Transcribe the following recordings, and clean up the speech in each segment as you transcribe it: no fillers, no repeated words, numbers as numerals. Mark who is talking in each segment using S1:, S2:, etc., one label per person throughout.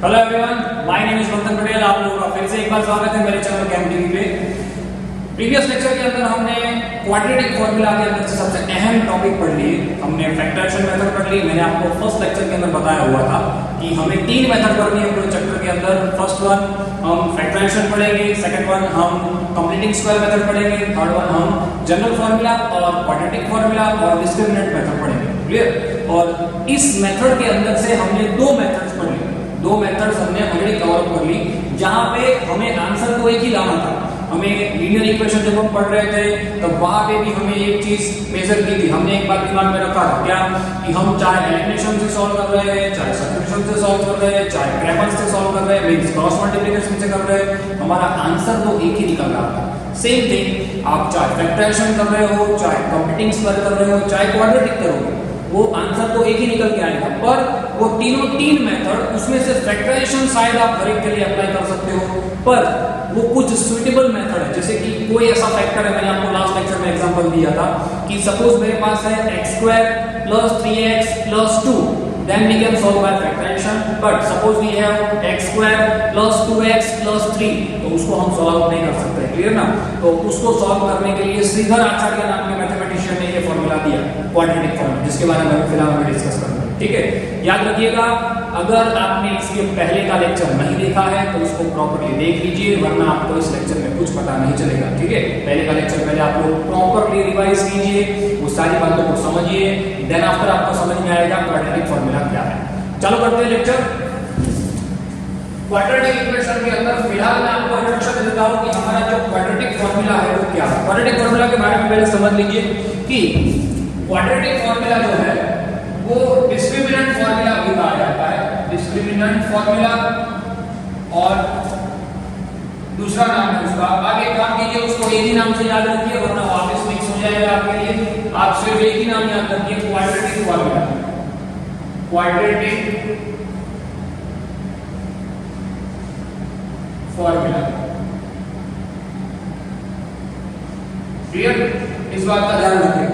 S1: Hello everyone, my name is मंथन पटेल। आप लोगों का फिर से एक बार स्वागत है मेरे चैनल कैम टीवी पे। प्रीवियस लेक्चर के अंदर हमने क्वाड्रेटिक फार्मूला के अंदर से सबसे अहम टॉपिक पढ़ लिए। हमने फैक्टराइजेशन मेथड पढ़ ली। मैंने आपको फर्स्ट लेक्चर के अंदर बताया हुआ था कि हमें तीन मेथड पढ़नी है पूरे चैप्टर के अंदर। फर्स्ट वन हम फैक्टराइजेशन पढ़ेंगे, सेकंड वन हम कंप्लीटिंग स्क्वायर मेथड पढ़ेंगे, थर्ड वन हम जनरल फार्मूला और क्वाड्रेटिक फार्मूला और डिस्क्रिमिनेंट मेथड पढ़ेंगे। क्लियर? और इस मेथड के अंदर से हमने दो मेथड्स पढ़ लिए। दो मेथड्स हमने ऑलरेडी कवर अप कर ली, जहां पे हमें आंसर तो एक ही लाना था। हमें लीनियर इक्वेशन जब हम पढ़ रहे थे तब वहां पे भी हमें एक चीज मेजर की थी। हमने एक बात दिमाग में रखा था, क्या कि हम चाहे एलिमिनेशन से सॉल्व कर रहे हैं, चाहे सब्स्टिट्यूशन से सॉल्व कर रहे हैं, चाहे क्रेमर से सॉल्व कर रहे हैं, मींस क्रॉस मल्टीप्लिकेशन से कर रहे हैं, हमारा आंसर तो एक ही निकल रहा था। सेम थिंग आप चाहे फैक्टराइजेशन कर रहे हो, चाहे कंप्लीटिंग स्क्वायर कर रहे हो, चाहे क्वाड्रेटिक करोगे, वो आंसर तो एक ही निकल के आएगा। पर वो तीन मेथड, उसमें से फैक्टराइजेशन शायद आप हर एक के लिए अप्लाई कर सकते हो, पर वो कुछ सुइटेबल मेथड है। जैसे कि कोई ऐसा फैक्टर है, मैंने आपको लास्ट लेक्चर में एग्जांपल दिया था कि सपोज मेरे पास है x² + 3x + 2, then we can solve by factorization. But suppose we have x² + 2x + 3, तो उसको हम सॉल्व नहीं कर सकते। क्लियर ना? तो उसको सॉल्व करने के लिए श्रीधर आचार्य नाम के मैथमेटिशियन ने ये फॉर्मूला दिया, क्वाड्रेटिक फॉर्मूला, जिसके बारे में फिलहाल हम डिस्कस करेंगे। ठीक है, याद रखिएगा, अगर आपने इसके पहले का लेक्चर नहीं देखा है तो उसको प्रॉपर्ली देख लीजिए, वरना आपको इस लेक्चर में कुछ पता नहीं चलेगा। ठीक है, पहले का लेक्चर पहले आप लोग प्रॉपर्ली रिवाइज कीजिए, वो सारी बातों को समझिए, देन आफ्टर आपको समझ में आएगा क्वाड्रेटिक फार्मूला क्या है। चलो करते हैं लेक्चर। क्वाड्रेटिक इक्वेशन के अंदर फिलहाल मैं आपको इंट्रोडक्शन देता हूं कि हमारा जो क्वाड्रेटिक फार्मूला है वो क्या है। क्वाड्रेटिक फार्मूला के बारे में पहले समझ लीजिए कि क्वाड्रेटिक फार्मूला जो है वो डिस्क्रिमिनेंट फार्मूला भी कहा जाता है। डिस्क्रिमिनेंट फार्मूला और दूसरा नाम है उसका, आगे काम कीजिए, उसको एक ही नाम से याद रखिए वरना वापस मिक्स हो जाएगा आपके लिए। आप सिर्फ एक ही नाम याद रखिए, quadratic formula. Quadratic formula, clear? इस बात का ध्यान रखिए।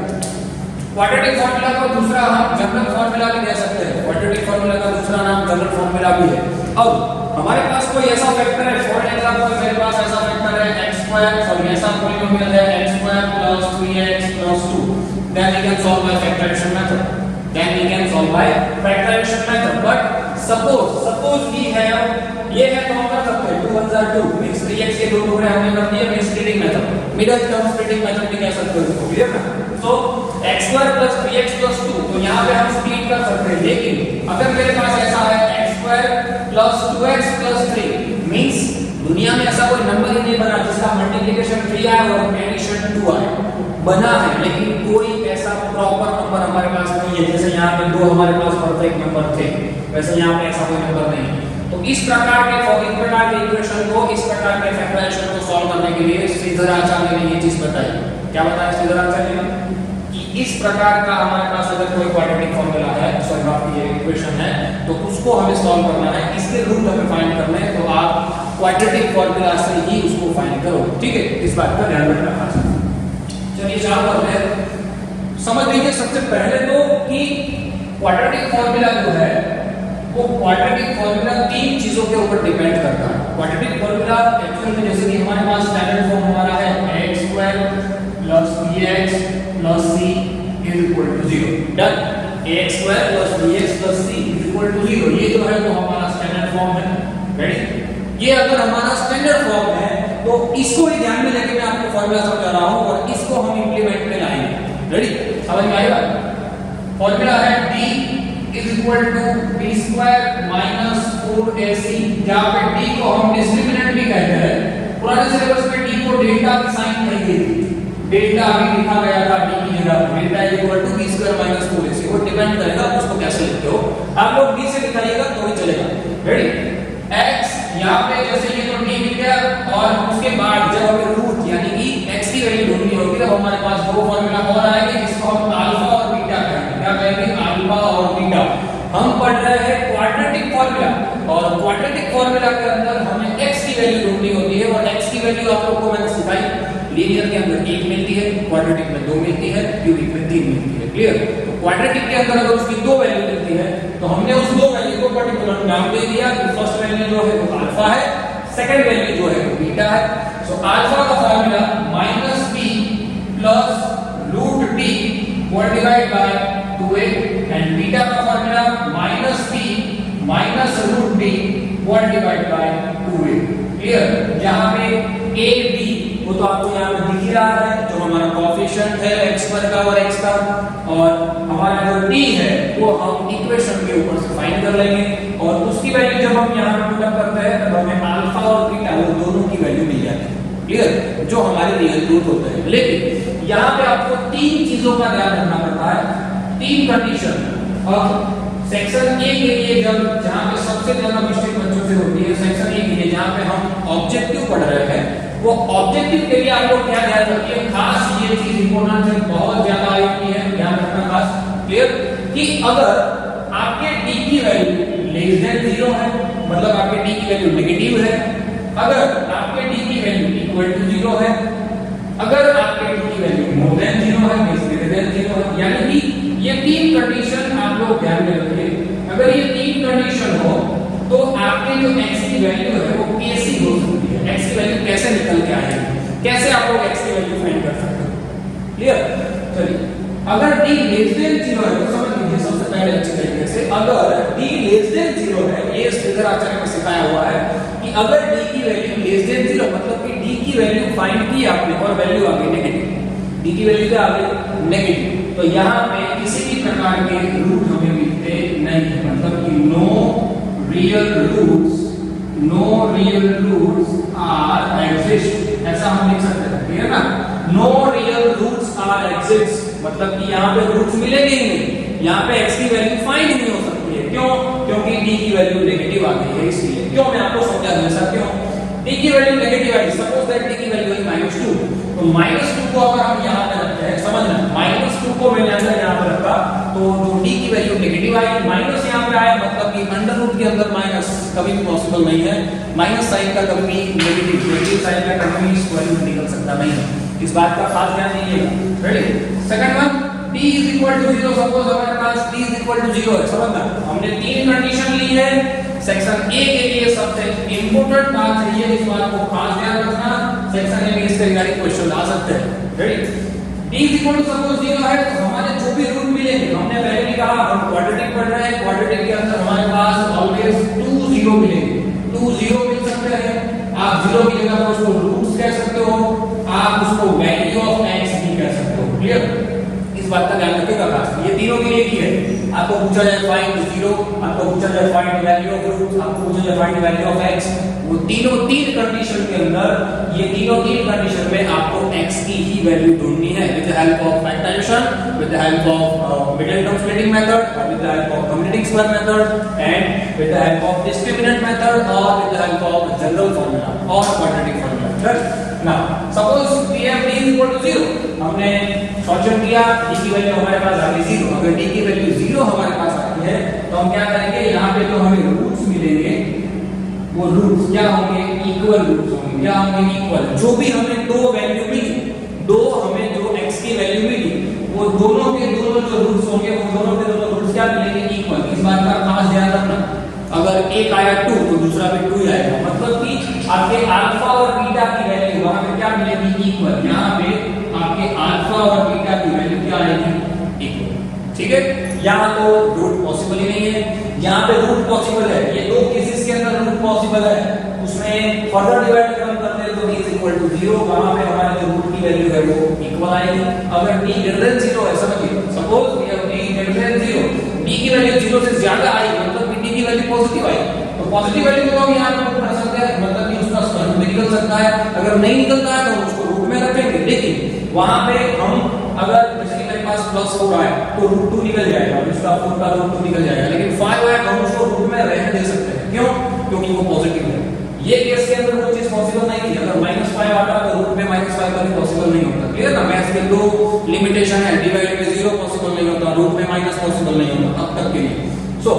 S1: क्वाड्रेटिक फार्मूला को दूसरा हम जनरल फार्मूला भी कह सकते हैं। क्वाड्रेटिक फार्मूला का दूसरा नाम जनरल फार्मूला भी है। अब हमारे पास कोई ऐसा फैक्टर है, फॉर एग्जांपल मेरे पास ऐसा फैक्टर है x², सॉरी ऐसा पॉलिनोमियल है x² + 3x + 2, then we can solve by factorization method. But suppose we have, ये है तो हम कर सकते हैं 2 1 2 मींस 3x के दो टुकड़े हमने कर दिए, means splitting method, middle term splitting method भी कह सकते हो इसको। क्लियर ना? सो x² + 3x + 2, तो यहां पे हम स्प्लिट कर सकते हैं। लेकिन अगर मेरे पास ऐसा है x² + 2x + 3, मींस दुनिया में ऐसा कोई नंबर ही नहीं बना जिसका मल्टीप्लिकेशन 3 आए और एडिशन 2 आए। बना है लेकिन कोई ऐसा प्रॉपर नंबर हमारे पास नहीं है। जैसे यहाँ पे 2 हमारे पास परफेक्ट नंबर थे, वैसे यहाँ पे ऐसा कोई नंबर नहीं है। तो इस प्रकार के इक्वेशन को, इस प्रकार के फैक्टराइजेशन को सॉल्व करने के लिए श्रीधर आचार्य ने ये चीज बताई। क्या बताया श्रीधर आचार्य ने? कि इस प्रकार का हमारे पास अगर कोई क्वाड्रेटिक फार्मूला है, सॉरी आपकी ये इक्वेशन है, तो उसको हमें सॉल्व करना है, इसके रूट हमें फाइंड करने हैं। तो आप क्वाड्रेटिक फार्मूला से ही उसको फाइंड करो। ठीक है, इस बात का ध्यान रखना है। चलिए चालू करते हैं। समझ लीजिए सबसे पहले तो कि क्वाड्रेटिक फार्मूला जो है वो क्वाड्रेटिक फार्मूला तीन चीजों के ऊपर डिपेंड करता है। क्वाड्रेटिक फार्मूला एक्चुअल में जैसे कि हमारे पास स्टैंडर्ड फॉर्म हमारा है x² + 3x + c = 0। Done. ax² + bx + c = 0, ये जो है वो हमारा स्टैंडर्ड फॉर्म है। रेडी? ये अगर हमारा स्टैंडर्ड फॉर्म है तो इसको ही ध्यान में लेके मैं आपको फार्मूला समझा रहा हूं और इसको हम इंप्लीमेंट में लाएंगे। रेडी? समझ में आएगा? फार्मूला है d = d² - 4ac, जहां पे d को हम डिस्क्रिमिनेंट भी कहते हैं। पुराने सिलेबस में d को डेल्टा की साइन नहीं दी थी, डेल्टा अभी लिखा गया था d की जगह डेल्टा = d² - 4ac। वो डिपेंड करेगा उसको कैसे लिखते हो। आप लोग d से लिखाइएगा तो ही चलेगा। रेडी? x यहाँ पे जैसे ये तो d मिल गया और उसके बाद जब हमें रूट यानी कि x की वैल्यू ढूंढनी होगी तो हमारे पास दो फार्मूला और आएंगे जिसको हम अल्फा और बीटा कहेंगे। क्या कहेंगे? अल्फा और बीटा। हम पढ़ रहे हैं क्वाड्रेटिक फार्मूला और क्वाड्रेटिक फार्मूला के अंदर हमें x की वैल्यू ढूंढनी होती है और x की वैल्यू आप लोगों को मैंने सिखाई। लीनियर के अंदर 1 मिलती है, क्वाड्रेटिक में 2 मिलती है, क्यूबिक में 3 मिलती है। क्लियर? तो क्वाड्रेटिक के अंदर अगर उसकी 2 वैल्यू मिलती है तो हमने उस 2 वैल्यू को तुरंत नाम दे दिया कि फर्स्ट वैल्यू जो है वो अल्फा है, सेकंड वैल्यू जो है वो बीटा है। सो अल्फा का formula -b plus √b whole divide by 2a and beta का formula -b minus √b whole divide by 2a। Clear? जहां पे a b वो तो आपको यहाँ पे दिख ही रहा है, जो हमारा कोएफिशिएंट है x पर का और x का, और हमारा जो t है वो हम इक्वेशन के ऊपर से फाइंड कर लेंगे और उसकी वैल्यू जब हम यहाँ पे पुट अप करते हैं तब हमें अल्फा और बीटा वो दोनों की वैल्यू मिल जाती है। क्लियर? जो हमारे रियल रूट होते हैं। लेकिन यहाँ पे आपको तीन चीजों का ध्यान रखना पड़ता है, तीन कंडीशन। और सेक्शन ए के लिए जहां पे सबसे ज्यादा मिस्टेक बच्चों से होती है, सेक्शन ए के लिए जहां पे हम ऑब्जेक्टिव पढ़ रहे हैं, वो ऑब्जेक्टिव के लिए आप लोग क्या ध्यान रखिए, खास ये चीज इंपॉर्टेंट है, बहुत ज्यादा आती है, ध्यान रखना खास। क्लियर? कि अगर आपके d की वैल्यू लेस देन 0 है, मतलब आपके d की वैल्यू नेगेटिव है, अगर आपके d की वैल्यू इक्वल टू 0 है, अगर आपके d की वैल्यू मोर देन 0 है, मींस ग्रेटर देन 0 है, यानी कि ये तीन कंडीशन आप लोग ध्यान में रखिए। अगर ये तीन कंडीशन हो तो आपके जो x की वैल्यू है वो कैसी हो सकती है, x की वैल्यू कैसे निकल के आएगी, कैसे आप लोग x की वैल्यू फाइंड कर सकते हो। क्लियर? चलिए, अगर d लेस देन 0 है तो समझ लीजिए सबसे पहले अच्छी तरीके से, अगर d लेस देन 0 है, ये स्पीकर आचार्य ने सिखाया हुआ है कि अगर d की वैल्यू लेस देन 0 मतलब कि d की वैल्यू फाइंड की आपने और वैल्यू आ गई नेगेटिव, d की वैल्यू क्या आ गई नेगेटिव, तो यहाँ पे किसी भी प्रकार के रूट हमें मिलते नहीं है, मतलब कि no real roots are exist, ऐसा हम लिख सकते हैं। ठीक है ना? No real roots are exist मतलब कि यहाँ पे रूट्स मिलेंगे ही नहीं, यहाँ पे x की वैल्यू फाइंड नहीं हो सकती है। क्यों? क्योंकि d की वैल्यू नेगेटिव आ गई है, इसलिए। क्यों? मैं आपको समझा दूं ऐसा क्यों। d की value negative I, suppose that d की वैल्यू है -2, तो -2 को अगर हम यहाँ पे रखते हैं, समझना, -2 को मैंने अगर यहाँ पे रखा तो जो d की वैल्यू नेगेटिव आई, माइनस यहाँ पे आया, मतलब कि अंडर रूट के अंदर माइनस कभी भी पॉसिबल नहीं है, माइनस साइन का कभी भी नेगेटिव साइन का कभी भी स्क्वायर रूट निकल सकता नहीं है, इस बात का खास ध्यान दीजिएगा। Ready? Second one, d is equal to 0, suppose हमारे पास d इज इक्वल टू 0 है, समझना, हमने तीन कंडीशन ली है। सेक्शन ए के लिए सबसे इंपॉर्टेंट बात है ये, इस बात को खास ध्यान रखना, सेक्शन ए में इसके रिगार्डिंग क्वेश्चन आ सकते हैं। Ready? d is equal to suppose 0 है तो हमारे जो भी रूट मिलेंगे, हमने पहले भी कहा हम क्वाड्रेटिक पढ़ रहे हैं, क्वाड्रेटिक के अंदर हमारे पास ऑलवेज 2 0 मिलेंगे, 2 0 मिल सकते हैं। आप 0 की जगह पर उसको रूट्स कह सकते हो, आप उसको वैल्यू ऑफ x भी कह सकते हो। क्लियर? इस बात का ध्यान रखिएगा खास, ये तीनों के लिए की है। आपको पूछा जाए फाइंड 0, आपको पूछा जाए फाइंड वैल्यू ऑफ रूट, आपको पूछा जाए फाइंड वैल्यू ऑफ x, वो तीन कंडीशन के अंदर, ये तीन कंडीशन में आपको x की ही वैल्यू ढूंढनी है with the help of factorization, with the help of middle term splitting method, with the help of commutative square method and with the help of discriminant method और with the help of general formula और quadratic formula. Now suppose we have d is equal to 0, हमने solution किया, d की value हमारे पास आ गई 0, अगर d की value 0 हमारे पास आती है तो हम क्या करेंगे, यहाँ पे जो हमें रूट्स मिलेंगे वो रूट्स क्या होंगे, इक्वल रूट्स होंगे। क्या होंगे? इक्वल। जो भी हमें दो वैल्यू मिली, दो हमें जो x की वैल्यू मिली, वो दोनों के दोनों जो रूट्स होंगे वो दोनों के दोनों रूट्स क्या मिलेंगे, इक्वल। इस बात का खास ध्यान रखना, अगर एक आया 2 तो दूसरा भी 2 ही आएगा, मतलब कि आपके अल्फा और बीटा की वैल्यू वहां पे क्या मिलेगी, इक्वल। यहाँ पे आपके अल्फा और बीटा की वैल्यू क्या आएगी, इक्वल। ठीक है? यहाँ तो रूट पॉसिबल ही नहीं है, यहाँ पे रूट पॉसिबल है, ये दो केसेस के अंदर रूट पॉसिबल है, उसमें फर्दर डिवाइड हम करते हैं तो d इज इक्वल टू 0, वहां पे हमारे जो रूट की वैल्यू है वो इक्वल आएगी। अगर d ग्रेटर देन 0 है, समझिए, suppose we have d greater than 0, d की वैल्यू 0 से ज्यादा आई, मतलब कि d की वैल्यू पॉजिटिव आई, तो पॉजिटिव वैल्यू को हम यहां पे पुट कर सकते हैं, मतलब कि उसका स्क्वायर रूट निकल सकता है। अगर नहीं निकलता है तो हम उसको रूट में रखेंगे, लेकिन वहां पे हम अगर जैसे मेरे पास +4 आया तो √2 निकल जाएगा, इसका 4 का √2 निकल जाएगा, लेकिन 5 आया तो हम उसको रूट में रहने दे सकते हैं। क्यों? क्योंकि वो पॉजिटिव है। ये केस के अंदर वो चीज पॉसिबल नहीं थी, अगर -5 आता तो रूट में -5 का भी पॉसिबल नहीं होता। क्लियर ना? मैथ्स के दो लिमिटेशन है, डिवाइड में 0 पॉसिबल नहीं होता, रूट में माइनस पॉसिबल नहीं होता अब तक के लिए। सो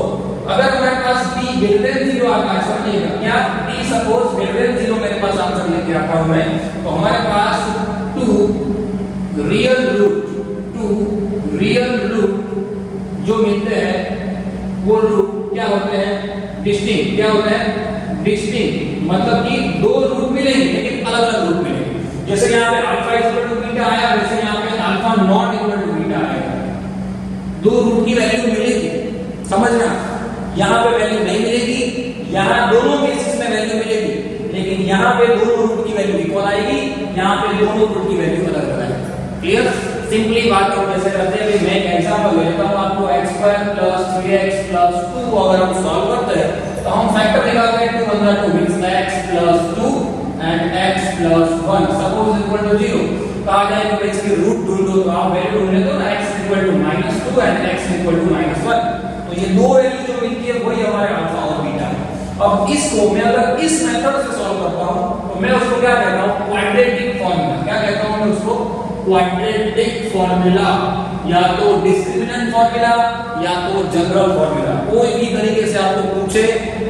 S1: अगर हमारे पास d ग्रेटर देन 0 आता है, समझिएगा क्या, d सपोज ग्रेटर देन 0 मेरे पास आंसर लेके आता हूं मैं, तो हमारे पास 2 रियल रूट जो मिलते हैं वो रूट क्या होते हैं? डिस्टिंक्ट। क्या होते हैं? डिस्टिंक्ट, मतलब कि दो रूट मिलेंगे लेकिन अलग अलग रूट मिलेंगे। जैसे यहाँ पे अल्फा इक्वल टू बीटा आया, वैसे यहाँ पे alpha not equal to beta आएगा। दो रूट की वैल्यू मिलेगी, समझना। यहाँ पे वैल्यू नहीं मिलेगी, यहाँ दोनों केसेस में वैल्यू मिलेगी, लेकिन यहाँ पे दोनों रूट की वैल्यू इक्वल आएगी, यहाँ पे दोनों रूट की वैल्यू अलग अलग आएगी। क्लियर? सिंपली बात करो, जैसे करते हैं, मैं एक एग्जांपल लेता हूं आपको, x² + 3x + 2 अगर हम सॉल्व करते हैं तो हम फैक्टर निकालते हैं 2 × 2 means x + 2 and x + 1 suppose equal to 0। तो आ जाएगा कि इसकी रूट ढूंढो, तो आप वैल्यू ढूंढ लेते हो ना, x = -2 एंड x = -1। तो ये दो वैल्यू जो मिलती है वही हमारे अल्फा और बीटा है। अब इसको मैं अगर इस मेथड से सॉल्व करता हूं तो मैं उसको क्या कहता हूं? Quadratic formula. क्या कहता हूं मैं उसको? क्वाड्रेटिक फार्मूला, या तो डिस्क्रिमिनेंट फार्मूला या तो जनरल फार्मूला। कोई भी तरीके से आपको पूछे,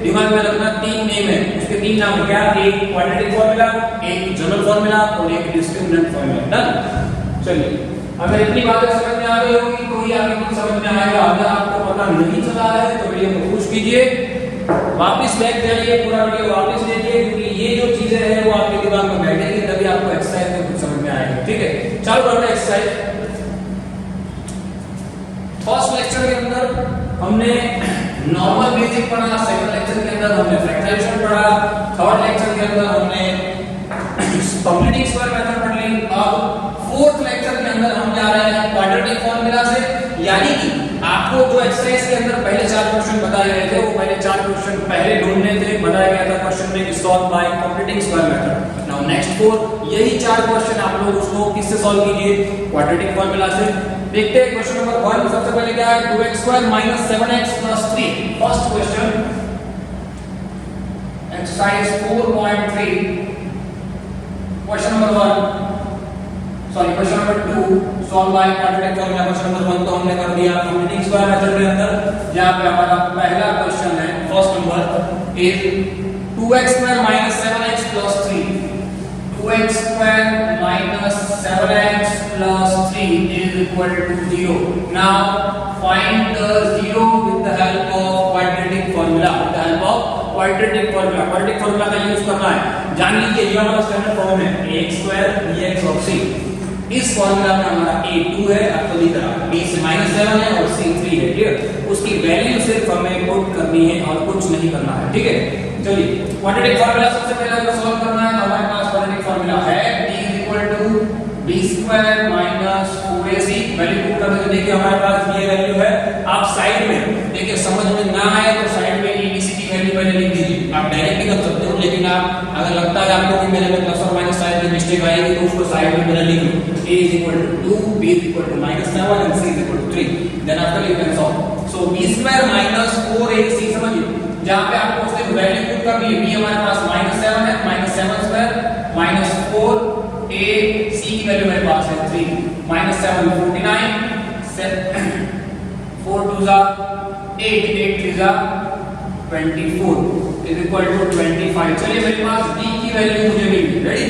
S1: दिमाग में रखना, तीन नेम है, उसके तीन नाम क्या? एक क्वाड्रेटिक फार्मूला, एक जनरल फार्मूला और एक डिस्क्रिमिनेंट फार्मूला। डन? चलिए, अगर इतनी बातें समझ में आ गई होगी तो ही आगे कुछ समझ में आएगा। अगर आपको पता नहीं चला है तो वीडियो को पुश कीजिए, वापस बैक जाइए, पूरा वीडियो वापस देखिए, क्योंकि ये जो चीजें हैं वो आपके दिमाग में बैठेंगी, तभी आपको एक्सरसाइज में कुछ समझ में आएगा। ठीक है, चालू करते हैं एक्सरसाइज। फर्स्ट लेक्चर के अंदर हमने नॉर्मल बेसिक पढ़ा, सेकंड लेक्चर के अंदर हमने फैक्टराइजेशन पढ़ा, थर्ड लेक्चर के अंदर हमने कंप्लीटिंग स्क्वायर मेथड पढ़ ली। अब फोर्थ लेक्चर के अंदर हम जा रहे हैं क्वाड्रेटिक फार्मूला से, यानी कि आपको जो एक्सरसाइज के अंदर पहले 4 क्वेश्चन बताए गए थे, वो पहले 4 क्वेश्चन पहले ढूंढने थे, बताया गया था क्वेश्चन में कि solve by completing square method. Now next 4 यही 4 क्वेश्चन आप लोग उसको किससे सॉल्व कीजिए? क्वाड्रेटिक फार्मूला से। देखते हैं क्वेश्चन नंबर 1। सबसे पहले क्या है? 2x² - 7x + 3। First question, exercise 4.3, question number 1, sorry question number 2, solve by quadratic formula. Question number 1 तो हमने कर दिया कंप्लीटिंग स्क्वायर मेथड के अंदर। जहां पे हमारा पहला क्वेश्चन है, first number is 2x² - 7x + 3। 2x² - 7x + 3 is equal to 0. Now find the 0 with the help of quadratic formula. With the help of quadratic formula. Quadratic formula का use करना है। जान लीजिए ये हमारा स्टैंडर्ड फॉर्म है, ax² bx और c। इस फॉर्मूला में हमारा a 2 है, आपको दिख रहा है, b से -7 है और c 3 है। क्लियर? उसकी वैल्यू सिर्फ हमें पुट करनी है और कुछ नहीं करना है। ठीक है, चलिए क्वाड्रेटिक फार्मूला सबसे पहले हमें सॉल्व करना है। तो हमारे पास क्वाड्रेटिक फार्मूला है d = b² - 4ac। Value put करने से देखिए हमारे पास ये वैल्यू है। आप साइड में देखिए, समझ में ना आए तो साइड में abc की वैल्यू पहले लिख दीजिए। आप डायरेक्ट भी कर सकते हो, लेकिन आप अगर लगता है आपको कि मेरे में प्लस और माइनस साइड में मिस्टेक आएगी तो उसको साइड में मेरा लिख लो। a = 2, b = -7 and c = 3। Then after you can solve. So b² - 4ac, समझिए, जहां पे आपको सिर्फ वैल्यू पुट करनी है। b हमारे पास -7 है, -7² - 4 a, c की वैल्यू मेरे पास है 3, -7 49, 4 2 8, 8 3 24 is equal to 25। चलिए मेरे पास d की वैल्यू मुझे मिल गई। रेडी?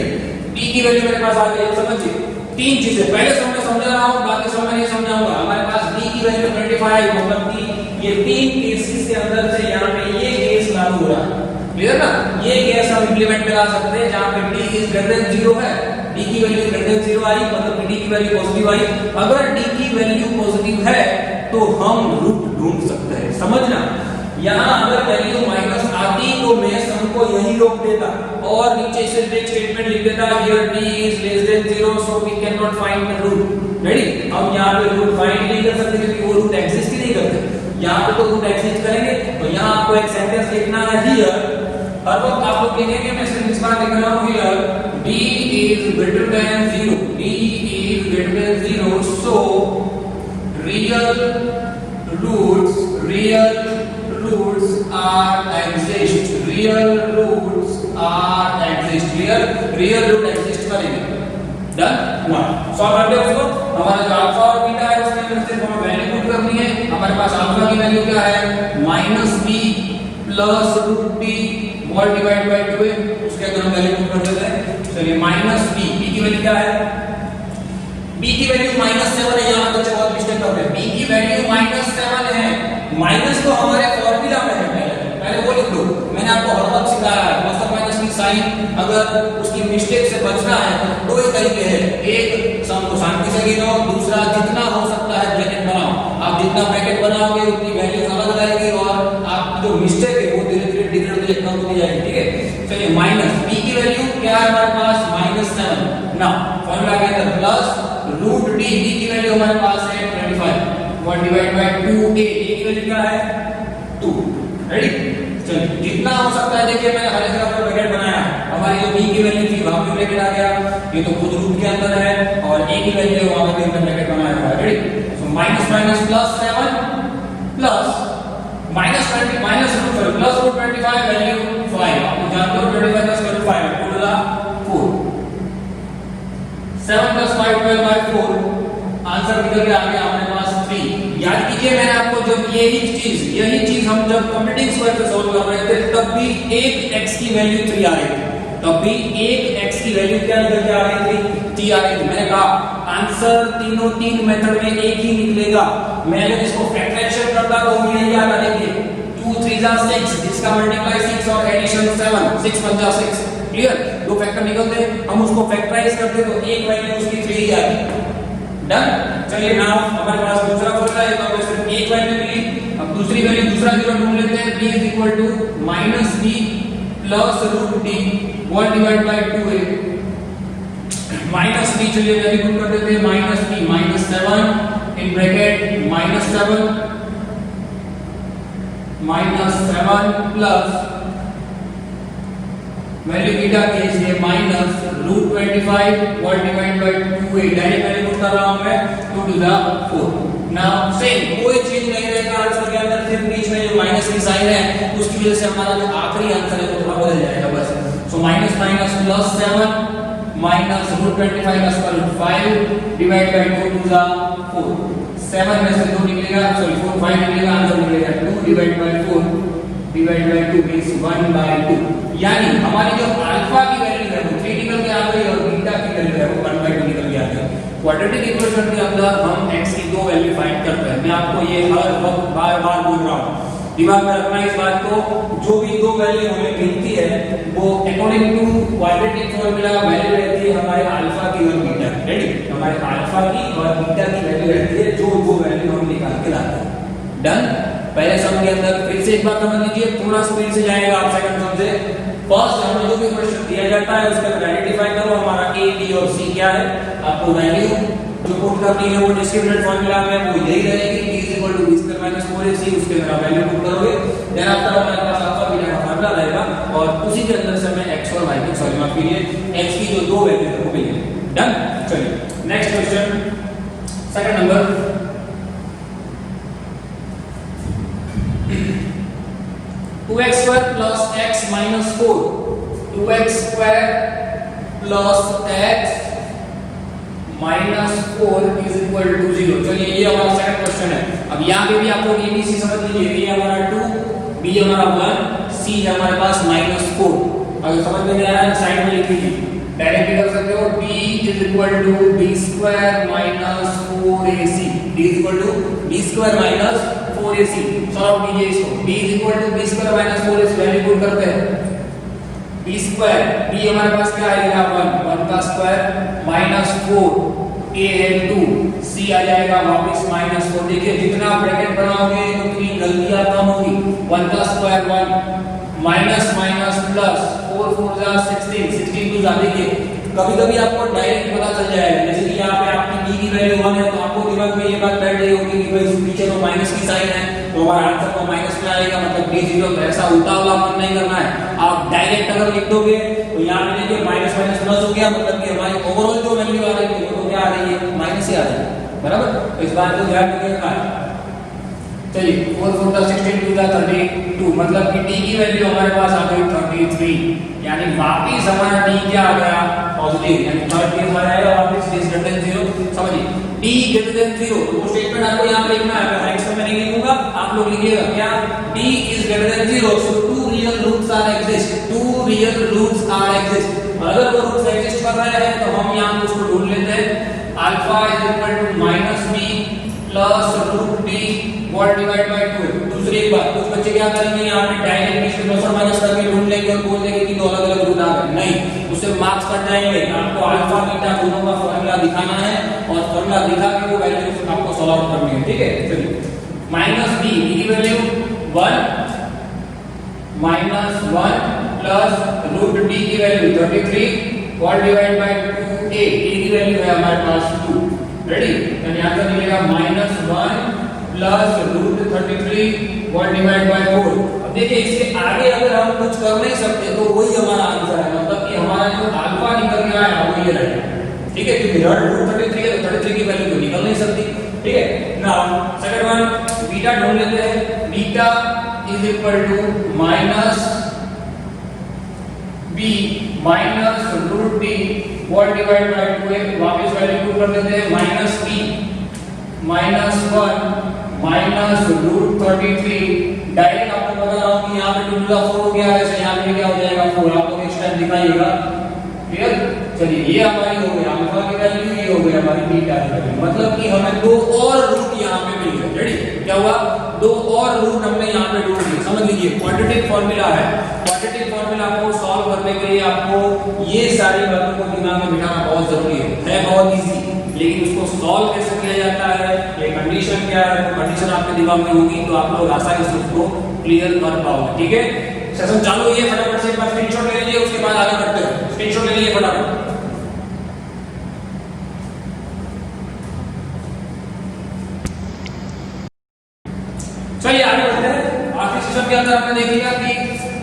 S1: d की वैल्यू मेरे पास आ गई। समझिए तीन चीजें, पहले समझा रहा हूं, बाकी समय नहीं समझाऊंगा। हमारे पास d की वैल्यू 25 आई, मतलब कि ये तीन केसेस के अंदर से यहां पे ये केस लागू हो रहा है। क्लियर ना? ये केस हम इंप्लीमेंट करा सकते हैं जहां पे d इज ग्रेटर देन 0 है, d की वैल्यू ग्रेटर देन 0 आई, मतलब कि d की वैल्यू पॉजिटिव आई। अगर d की वैल्यू पॉजिटिव है तो हम रूट ढूंढ सकते हैं। समझना, यहाँ अगर वैल्यू माइनस आती तो मैं सम को यही रोक देता और नीचे से एक स्टेटमेंट लिख देता, here d is less than 0 so we cannot find the root। Ready? हम यहाँ पे रूट फाइंड नहीं कर सकते क्योंकि वो रूट एग्जिस्ट ही नहीं करते। यहाँ पे तो रूट एग्जिस्ट करेंगे। तो यहाँ आपको एक सेंटेंस लिखना है, हियर। हर वक्त आप लोग लिखेंगे, मैं सिर्फ इस बार लिख रहा हूँ, here d is greater than 0, d is greater than 0 so real roots are exist, real roots are exist। Clear? Real root exist करेंगे। डन? हुआ। सॉल्व करते हैं उसको। हमारा जो अल्फा और बीटा है उसके अंदर सिर्फ हमें वैल्यू पुट करनी है। हमारे पास अल्फा की वैल्यू क्या है? -b + √b डिवाइड बाय 2 है, उसके अंदर हम वैल्यू पुट कर देते हैं। चलिए -b, b की वैल्यू क्या है? b की वैल्यू -7 है। यहां बच्चे बहुत मिस्टेक करते हैं। b की वैल्यू -7 है। माइनस तो हमारे फॉर्मूला में मैंने आपको हर वक्त सिखाया है प्लस और माइनस की साइन अगर उसकी मिस्टेक से बचना है तो दो ही तरीके हैं, एक सम को शांति से गिनो, दूसरा जितना हो सकता है ब्रैकेट बनाओ। आप जितना ब्रैकेट बनाओगे उतनी वैल्यू अलग रहेगी और आप जो मिस्टेक है वो धीरे धीरे डिग्रेड कम होती जाएगी, ठीक है। चलिए माइनस b की वैल्यू क्या है हमारे पास -7 ना फॉर्मूला के अंदर प्लस रूट d, b की वैल्यू हमारे पास है 25 1 डिवाइड बाय 2a, a की वैल्यू क्या है 2। रेडी, चलिए जितना हो सकता है देखिए मैंने हर जगह पर ब्रैकेट बनाया, हमारी जो b की वैल्यू थी वहां पे ब्रैकेट आ गया, ये तो खुद रूट के अंदर है और a की वैल्यू है वहां पे ब्रैकेट बनाया हुआ है। Ready, so minus minus plus 7 plus minus 20 minus root plus root 25 value 5, आप जानते हो 25 plus 5 total 4 7 plus 5 12 by 4 answer निकल के आ गया हमारे पास 3। याद कीजिए मैंने आपको जब यही चीज हम जब कंप्यूटिंग स्क्वायर से सॉल्व कर रहे थे तब भी एक x की वैल्यू 3 आ रही थी, तब भी एक x की वैल्यू क्या निकल के आ रही थी 3 आ रही थी। मैंने कहा आंसर तीनों तीन मेथड में एक ही निकलेगा। मैं अगर इसको फैक्टराइजेशन करता तो मुझे यही आता, देखिए 2 3 जा 6 जिसका मल्टीप्लाई 6 और एडिशन 7 6 5 6, क्लियर, दो फैक्टर निकलते, हम उसको फैक्टराइज करते तो एक वैल्यू उसकी 3 ही आती। डन, चलिए नाउ हमारे पास दूसरा फॉर्मूला है तो हमें सिर्फ एक वैल्यू मिली। अब दूसरी वैल्यू दूसरा जीरो ढूंढ लेते हैं, b -b plus root d 1 divide by 2a minus b, चलिए वैल्यू पुट कर देते हैं -b -7 in bracket -7 plus value beta की है इसलिए minus root 25 1 divide by 2a, direct value put कर रहा हूं मैं 2 टू द 4। नाउ सेम कोई चीज नहीं रहेगा आंसर के अंदर, सिर्फ बीच में जो माइनस की साइन है उसकी वजह से हमारा जो आखिरी आंसर है वो थोड़ा बदल जाएगा बस। So minus minus plus 7 minus root 25 का square root 5 divide by 2 to the 4, 7 में से 2 निकलेगा, सॉरी 4 5 निकलेगा, आंसर निकलेगा 2 divide by 4 divide by 2 means 1 by 2। यानी हमारी जो अल्फा की वैल्यू है वो 3 निकल के आ गई और बीटा की वैल्यू है वो 1 बाय 2 निकल के आ गई। क्वाड्रेटिक इक्वेशन के अंदर हम x की दो वैल्यू फाइंड करते हैं। मैं आपको ये हर वक्त बार-बार बोल रहा हूं, दिमाग में रखना इस बात को, जो भी दो वैल्यू हमें मिलती है वो according to quadratic formula value रहती है हमारे अल्फा की और बीटा की। रेडी, हमारे अल्फा की और बीटा की वैल्यू रहती है जो दो वैल्यू हम निकाल के लाते हैं। डन, पहले सम के अंदर फिर से एक बार समझ लीजिए, थोड़ा स्पीड से जाएगा आप सेकंड सम से। फर्स्ट हमें जो भी क्वेश्चन दिया जाता है उसका आइडेंटिफाई करो हमारा a b और c क्या है, आपको वैल्यू जो पुट करनी है वो डिस्क्रिमिनेंट फार्मूला में वो यही रहेगी, b b² - 4ac, उसके अंदर वैल्यू पुट करोगे, देन आफ्टर हमारे पास अल्फा बीटा का फार्मूला रहेगा और उसी के अंदर से हमें x और y की, सॉरी माफ कीजिए, x की जो दो वैल्यू है वो मिलेगी। डन, चलिए next question second number 2x square plus x minus 4, 2x square plus x minus 4 is equal to 0। चलिए ये हमारा सेकंड क्वेश्चन है। अब यहाँ पे भी आप लोग ABC समझ लीजिए, a हमारा 2, b हमारा 1, c है हमारे पास -4। अगर समझ में नहीं आ रहा है साइड में लिख लीजिए, डायरेक्ट भी कर सकते हो, b is equal to b square minus 4ac, b is equal to b square minus 4ac। Solve कीजिए इसको, b is equal to b square minus 4ac value put करते हैं, b square, b हमारे पास क्या आएगा 1 का स्क्वायर minus 4, a है 2, c आ जाएगा वापस -4। देखिए जितना ब्रैकेट बनाओगे उतनी गलतियां कम होगी। 1 का स्क्वायर 1 माइनस माइनस प्लस 4 4 जा 16 16 टू जा, देखिए कभी-कभी आपको डायरेक्ट पता चल जाएगा, जैसे कि यहाँ पे आपकी b की वैल्यू 1 है तो आपको दिमाग में ये बात बैठ रही होगी कि भाई पीछे तो माइनस की साइन है तो हमारा आंसर तो माइनस में आएगा, मतलब b 0। तो ऐसा उल्टा वाला मन नहीं करना है, आप डायरेक्ट अगर लिख दोगे तो यहाँ पे देखिए माइनस माइनस प्लस हो गया, मतलब कि हमारी ओवरऑल जो वैल्यू आ रही है वो क्या आ रही है, माइनस ही आ रही है, बराबर। तो इस बात को ध्यान रखिएगा। चलिए 4 4 16 2 32, मतलब कि d की वैल्यू हमारे पास आ गई 33, यानी वापस हमारा d क्या आ गया पॉजिटिव, यानी थर्ड केस हमारा आएगा वापस d ग्रेटर देन 0। समझिए d ग्रेटर देन 0 वो स्टेटमेंट आपको यहां पे लिखना है, मैं एक्स में नहीं लिखूंगा, आप लोग लिखिएगा क्या, d is greater than 0 so two real roots are exist, two real roots are exist. अगर वो रूट्स एग्जिस्ट कर रहे हैं तो हम यहां पे उसको ढूंढ लेते हैं, alpha is equal to -b plus root d 1 divide by 2। दूसरी दूसरी बात, कुछ बच्चे क्या करेंगे, यहाँ पे डायरेक्ट बीच में प्लस और माइनस करके ढूंढ लेंगे और बोल देंगे कि दो अलग अलग रूट आ गए। नहीं, उससे मार्क्स कट जाएंगे। आपको अल्फा बीटा दोनों का फॉर्मूला दिखाना है और फॉर्मूला दिखा के वो वैल्यू आपको सॉल्व करनी है। ठीक है, चलिए माइनस बी की value 1 minus 1 plus root D की वैल्यू 33 और डिवाइड बाय 2a की वैल्यू है हमारे पास 2। रेडी, यानी आंसर मिलेगा -1 प्लस रूट 33 और डिवाइड बाय 4। अब देखिए इसके आगे अगर हम कुछ कर नहीं सकते तो वही हमारा आंसर है, मतलब कि हमारा जो अल्फा निकल के आया वो ये रहेगा। ठीक है, क्योंकि रूट 33 है तो 33 की वैल्यू तो निकल नहीं सकती। ठीक है, नाउ सेकंड वन बीटा ढूंढ लेते हैं। Beta is equal to minus b minus root d और डिवाइड बाय 2a। वापस वैल्यू पुट कर देते हैं, minus b minus 1 minus root 33। Direct आपको बता रहा हूं कि यहाँ पे 2 का 4 हो गया है, ऐसे यहाँ पे क्या हो जाएगा 4। आप लोग नेक्स्ट टाइम दिखाइएगा। क्लियर, चलिए ये हमारी हो गई अल्फा की वैल्यू, ये हो गई हमारी बीटा की वैल्यू, मतलब कि हमें दो और रूट यहाँ पे मिल गए। रेडी, क्या हुआ, दो और रूट हमने यहाँ पे ढूंढ लिए। समझ लीजिए क्वाड्रेटिक फार्मूला है। क्वाड्रेटिक फार्मूला को सॉल्व करने के लिए आपको ये सारी बातों को दिमाग में बिठाना बहुत जरूरी है बहुत इजी, लेकिन उसको सॉल्व कैसे किया जाता है, ये कंडीशन क्या है, कंडीशन आपके दिमाग में होगी तो आप लोग आसानी से उसको क्लियर कर पाओगे। ठीक है, सेशन चालू है, फटाफट से एक बार स्क्रीनशॉट ले लीजिए, उसके बाद आगे बढ़ते हैं। स्क्रीनशॉट ले लीजिए फटाफट। चलिए आगे बढ़ते हैं। आखिरी सेशन के अंदर आपने देखिएगा कि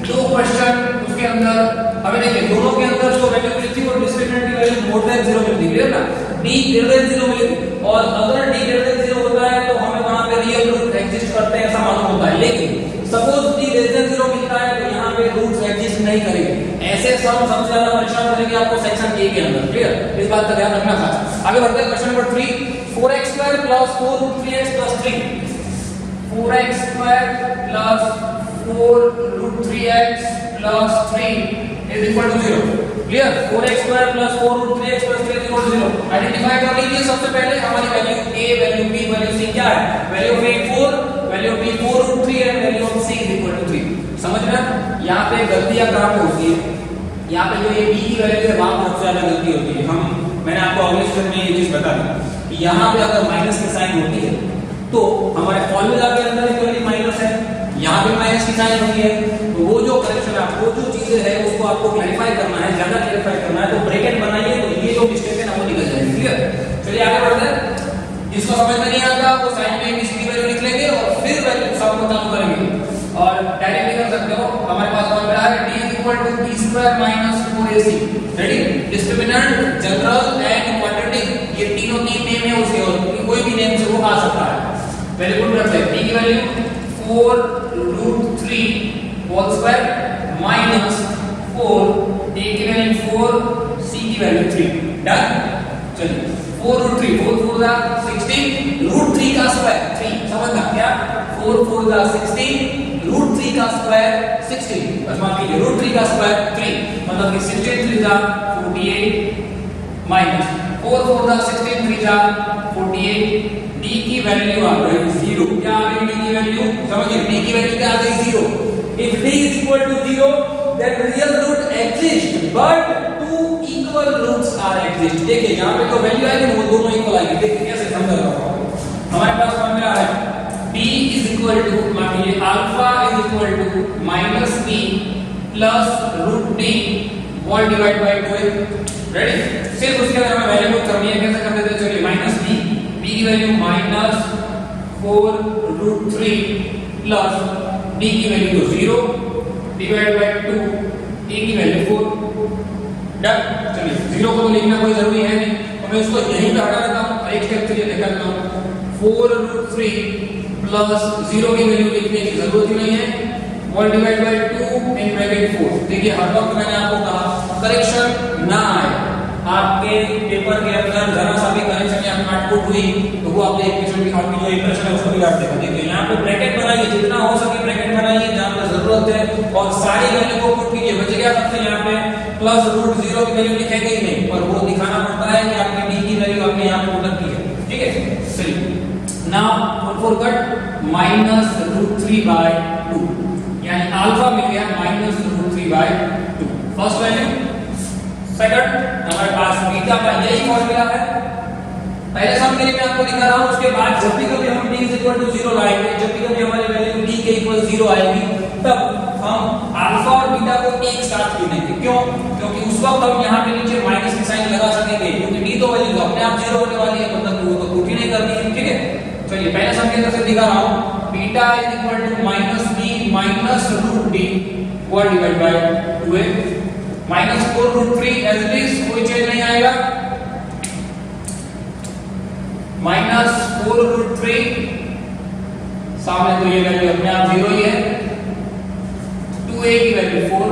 S1: दो क्वेश्चन उसके अंदर हमें देखिए दोनों के अंदर जो वैल्यू मिली थी वो डिस्क्रिमिनेंट की वैल्यू मोर देन 0 मिलती है। क्लियर ना, d ग्रेटर देन 0 मिलेगी और अगर d ग्रेटर देन 0 होता है तो हमें वहां पे रियल रूट एग्जिस्ट करते हैं ऐसा मालूम होता है। लेकिन सपोज d ग्रेटर देन 0 मिलता है तो यहां पे रूट्स एग्जिस्ट नहीं करेंगे। ऐसे सम सबसे ज्यादा परेशान करेंगे आपको सेक्शन ए के अंदर। क्लियर, इस बात का ध्यान रखना खास। आगे बढ़ते हैं question number 3। 4x² + 4√3x + 3 4x² + 4√3x + 3 is equal to 0। Clear, 4x² + 4√3x + 3 is equal to 0। Identify कर लीजिए सबसे पहले हमारी value a, value b, value c क्या है। Value of a 4, value b 4√3 and value of c is equal to 3। समझ रहे हैं, यहाँ पे गलतियां कहाँ पे होती है, यहाँ पे जो ये b की वैल्यू है वहां सबसे ज्यादा गलती होती है। मैंने आपको अगले सेशन में ये चीज बता दी कि यहाँ पे अगर माइनस की साइन होती है तो हमारे फॉर्मूला के अंदर एक्चुअली माइनस है, यहाँ पे माइनस की साइन होती है, तो वो जो करेक्शन है वो जो चीजें है उसको आपको क्लैरिफाई करना है, ज्यादा क्लैरिफाई करना है, तो ब्रैकेट बनाइए तो ये जो मिस्टेक है ना वो निकल जाएगी। क्लियर, चलिए आगे बढ़ते हैं। जिसको समझ में नहीं आता वो साइन में इसकी वैल्यू लिख लेंगे और फिर वैल्यू सब को चालू करेंगे और डायरेक्ट भी कर सकते हो। हमारे पास फॉर्मूला है d = b² - 4ac। Ready, discriminant, general and quadratic, ये तीनों तीन नेम है उसके, और कोई भी नेम से वो आ सकता है। वैल्यू पुट करते हैं, d की value 4√3 whole square minus 4, a की वैल्यू 4, c की वैल्यू 3। डन, चलिए 4√3 4 4 जा 16 √3 का स्क्वायर 3। समझना क्या, 4 4 जा 16 √3 का स्क्वायर 16, बस मान लीजिए √3 का स्क्वायर 3, मतलब कि 16 3 जा 48 माइनस 4 4 जा 16 3 जा 48। d की वैल्यू आ गई 0। क्या आ गई d की वैल्यू, समझिए d की वैल्यू क्या आ गई 0। If d is equal to 0 then real root exists but two equal roots are exist। देखिए यहाँ पे जो वैल्यू आएगी वो दोनों इक्वल आएगी। देखिए कैसे समझ रहा हूँ, हमारे पास फॉर्मूला है d is equal to, मान लीजिए alpha is equal to -b plus √d all divided by 2a। Ready, सिर्फ उसके अंदर हमें वैल्यू पुट करनी है। कैसे कर देते हैं, चलिए -b की वैल्यू -4√3 प्लस d की वैल्यू तो 0 डिवाइड बाय 2, a की वैल्यू 4। डन, चलिए 0 को तो लिखना कोई जरूरी है नहीं तो मैं उसको यहीं पे हटा देता हूं। एक स्टेप के लिए देखा लेता हूं, 4√3 प्लस 0 की वैल्यू लिखने की जरूरत ही नहीं है, और डिवाइड बाय 2 इन ब्रैकेट 4। देखिए हर वक्त मैंने आपको कहा करेक्शन ना आए आपके पेपर के अंदर, जरा सा भी करेक्शन या काटकुट हुई तो वो आपके इक्वेशन की आपकी जो इंप्रेशन है उसको बिगाड़ देगा। देखिए यहाँ पे ब्रैकेट बनाइए, जितना हो सके ब्रैकेट बनाइए जहां पे जरूरत है, और सारी वैल्यू को पुट कीजिए। बच गया सबसे यहाँ पे प्लस √0 की वैल्यू लिखेंगे ही नहीं, पर वो दिखाना पड़ता है कि आपकी d की वैल्यू आपने यहाँ पे पुट की है। ठीक है, चलिए नाउ 4 4 कट -√3 3/2, यानी अल्फा मिल गया -√3/2 फर्स्ट वैल्यू। सेकंड हमारे पास बीटा का यही फॉर्मूला है, पहले सम के लिए मैं आपको दिखा रहा हूं। उसके बाद जब भी कभी हम d 0 लाएंगे, जब भी कभी हमारी वैल्यू d के इक्वल 0 आएगी, तब हम अल्फा और बीटा को एक साथ गिनेंगे। क्यों? क्योंकि उस वक्त हम यहाँ पे नीचे माइनस की साइन लगा सकेंगे, क्योंकि d तो वैल्यू अपने आप 0 होने वाली है, मतलब वो तो कुछ ही नहीं करनी है। ठीक है, चलिए पहले सम की तरफ से दिखा रहा हूं। Beta is equal to -b -√d और divide by 2a -4√3 as it is, कोई चेंज नहीं आएगा। -4√3 सामने तो ये वैल्यू अपने आप 0 ही है। 2a की वैल्यू 4,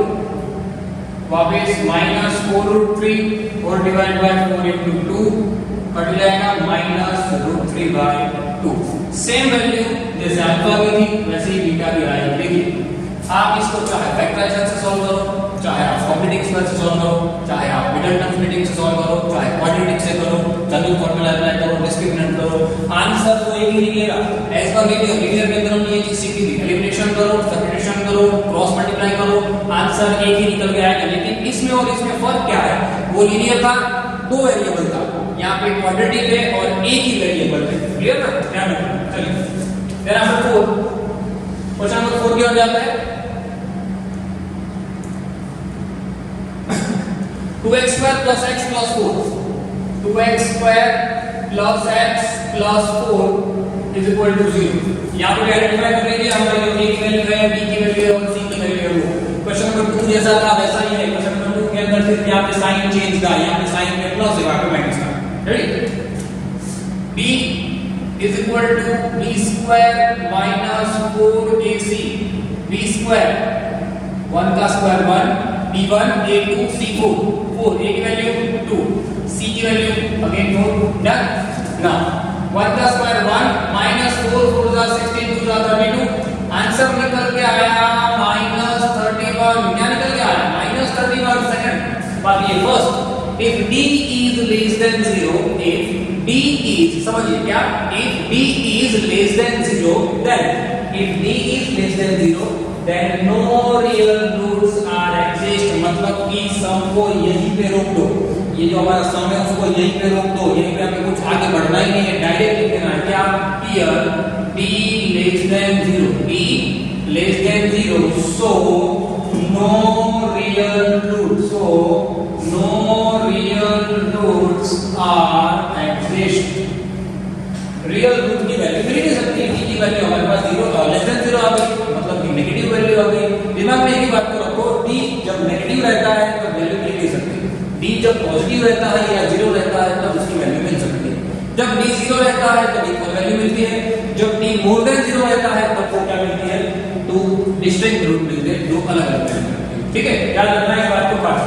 S1: वापस -4√3 और डिवाइड बाय 4 into 2 कट जाएगा -√3/2। सेम वैल्यू जैसे अल्फा की थी वैसे ही बीटा भी आएगी। देखिए आप इसको चाहे फैक्टराइजेशन से सॉल्व करो, चाहे आप कॉम्प्लीमेंट से सॉल्व करो, चाहे आप मिडिल टर्म स्प्लिटिंग से सॉल्व करो, चाहे क्वाड्रेटिक से करो, जनरल फार्मूला अप्लाई करो, डिस्क्रिमिनेंट करो, आंसर तो एक ही निकलेगा। एज पर लीनियर के अंदर हमने ये चीज सीखी थी, एलिमिनेशन करो, सब्ट्रैक्शन करो, क्रॉस मल्टीप्लाई करो, आंसर एक ही निकल के आएगा। लेकिन इसमें और इसमें फर्क क्या है? वो लीनियर था, दो वेरिएबल था, यहाँ पे क्वाड्रेटिक है और एक ही वेरिएबल है। क्लियर ना? ध्यान रखना। चलिए देन आफ्टर 4 क्वेश्चन नंबर 4 क्या हो जाता है? 2x square plus x plus 4, 2x square plus x plus 4 is equal to 0। यहाँ पे आइडेंटिफाई कर लीजिए हमारी जो a की वैल्यू है, b की वैल्यू है और c की वैल्यू है। वो क्वेश्चन नंबर 2 जैसा था वैसा ही है। क्वेश्चन नंबर 2 के अंदर सिर्फ यहाँ पे साइन चेंज था, यहाँ पे साइन में प्लस है, वहाँ पे माइनस था। Ready? b is equal to b square minus 4ac, b square 1 का square 1, b1 a2 c4, 4 a की वैल्यू 2, c की वैल्यू अगेन 4। डन। नाउ 1 का स्क्वायर 1 minus 4 4 जा 16 2 जा 32, आंसर निकल के आया -31। क्या निकल के आया? -31। सेकंड बात ये first, if d is less than 0, if d is, समझिए क्या, if d is less than 0, then if d is less than 0 then no real roots are exist। मतलब कि सम को यहीं पे रोक दो, ये जो हमारा सम है उसको यहीं पे रोक दो, यहीं पे हमें कुछ आगे बढ़ना ही नहीं है, डायरेक्ट लिख देना है। क्या? here d less than 0, d less than 0, so no real roots, so no real roots are exist। Real root की वैल्यू मिल नहीं सकती, d की वैल्यू हमारे पास 0 लेस देन 0 आ गई, मतलब कि नेगेटिव वैल्यू आ गई। दिमाग में एक ही बात को रखो, d जब नेगेटिव रहता है तो वैल्यू मिल नहीं सकती, d जब पॉजिटिव रहता है या 0 रहता है तब उसकी वैल्यू मिल सकती है। जब d 0 रहता है तब इक्वल वैल्यू मिलती है, जब d मोर देन 0 रहता है तब वो क्या मिलती है? टू डिस्टिंक्ट रूट मिलते हैं, दो अलग-अलग वैल्यू। ठीक है, याद रखना है इस बात को खास।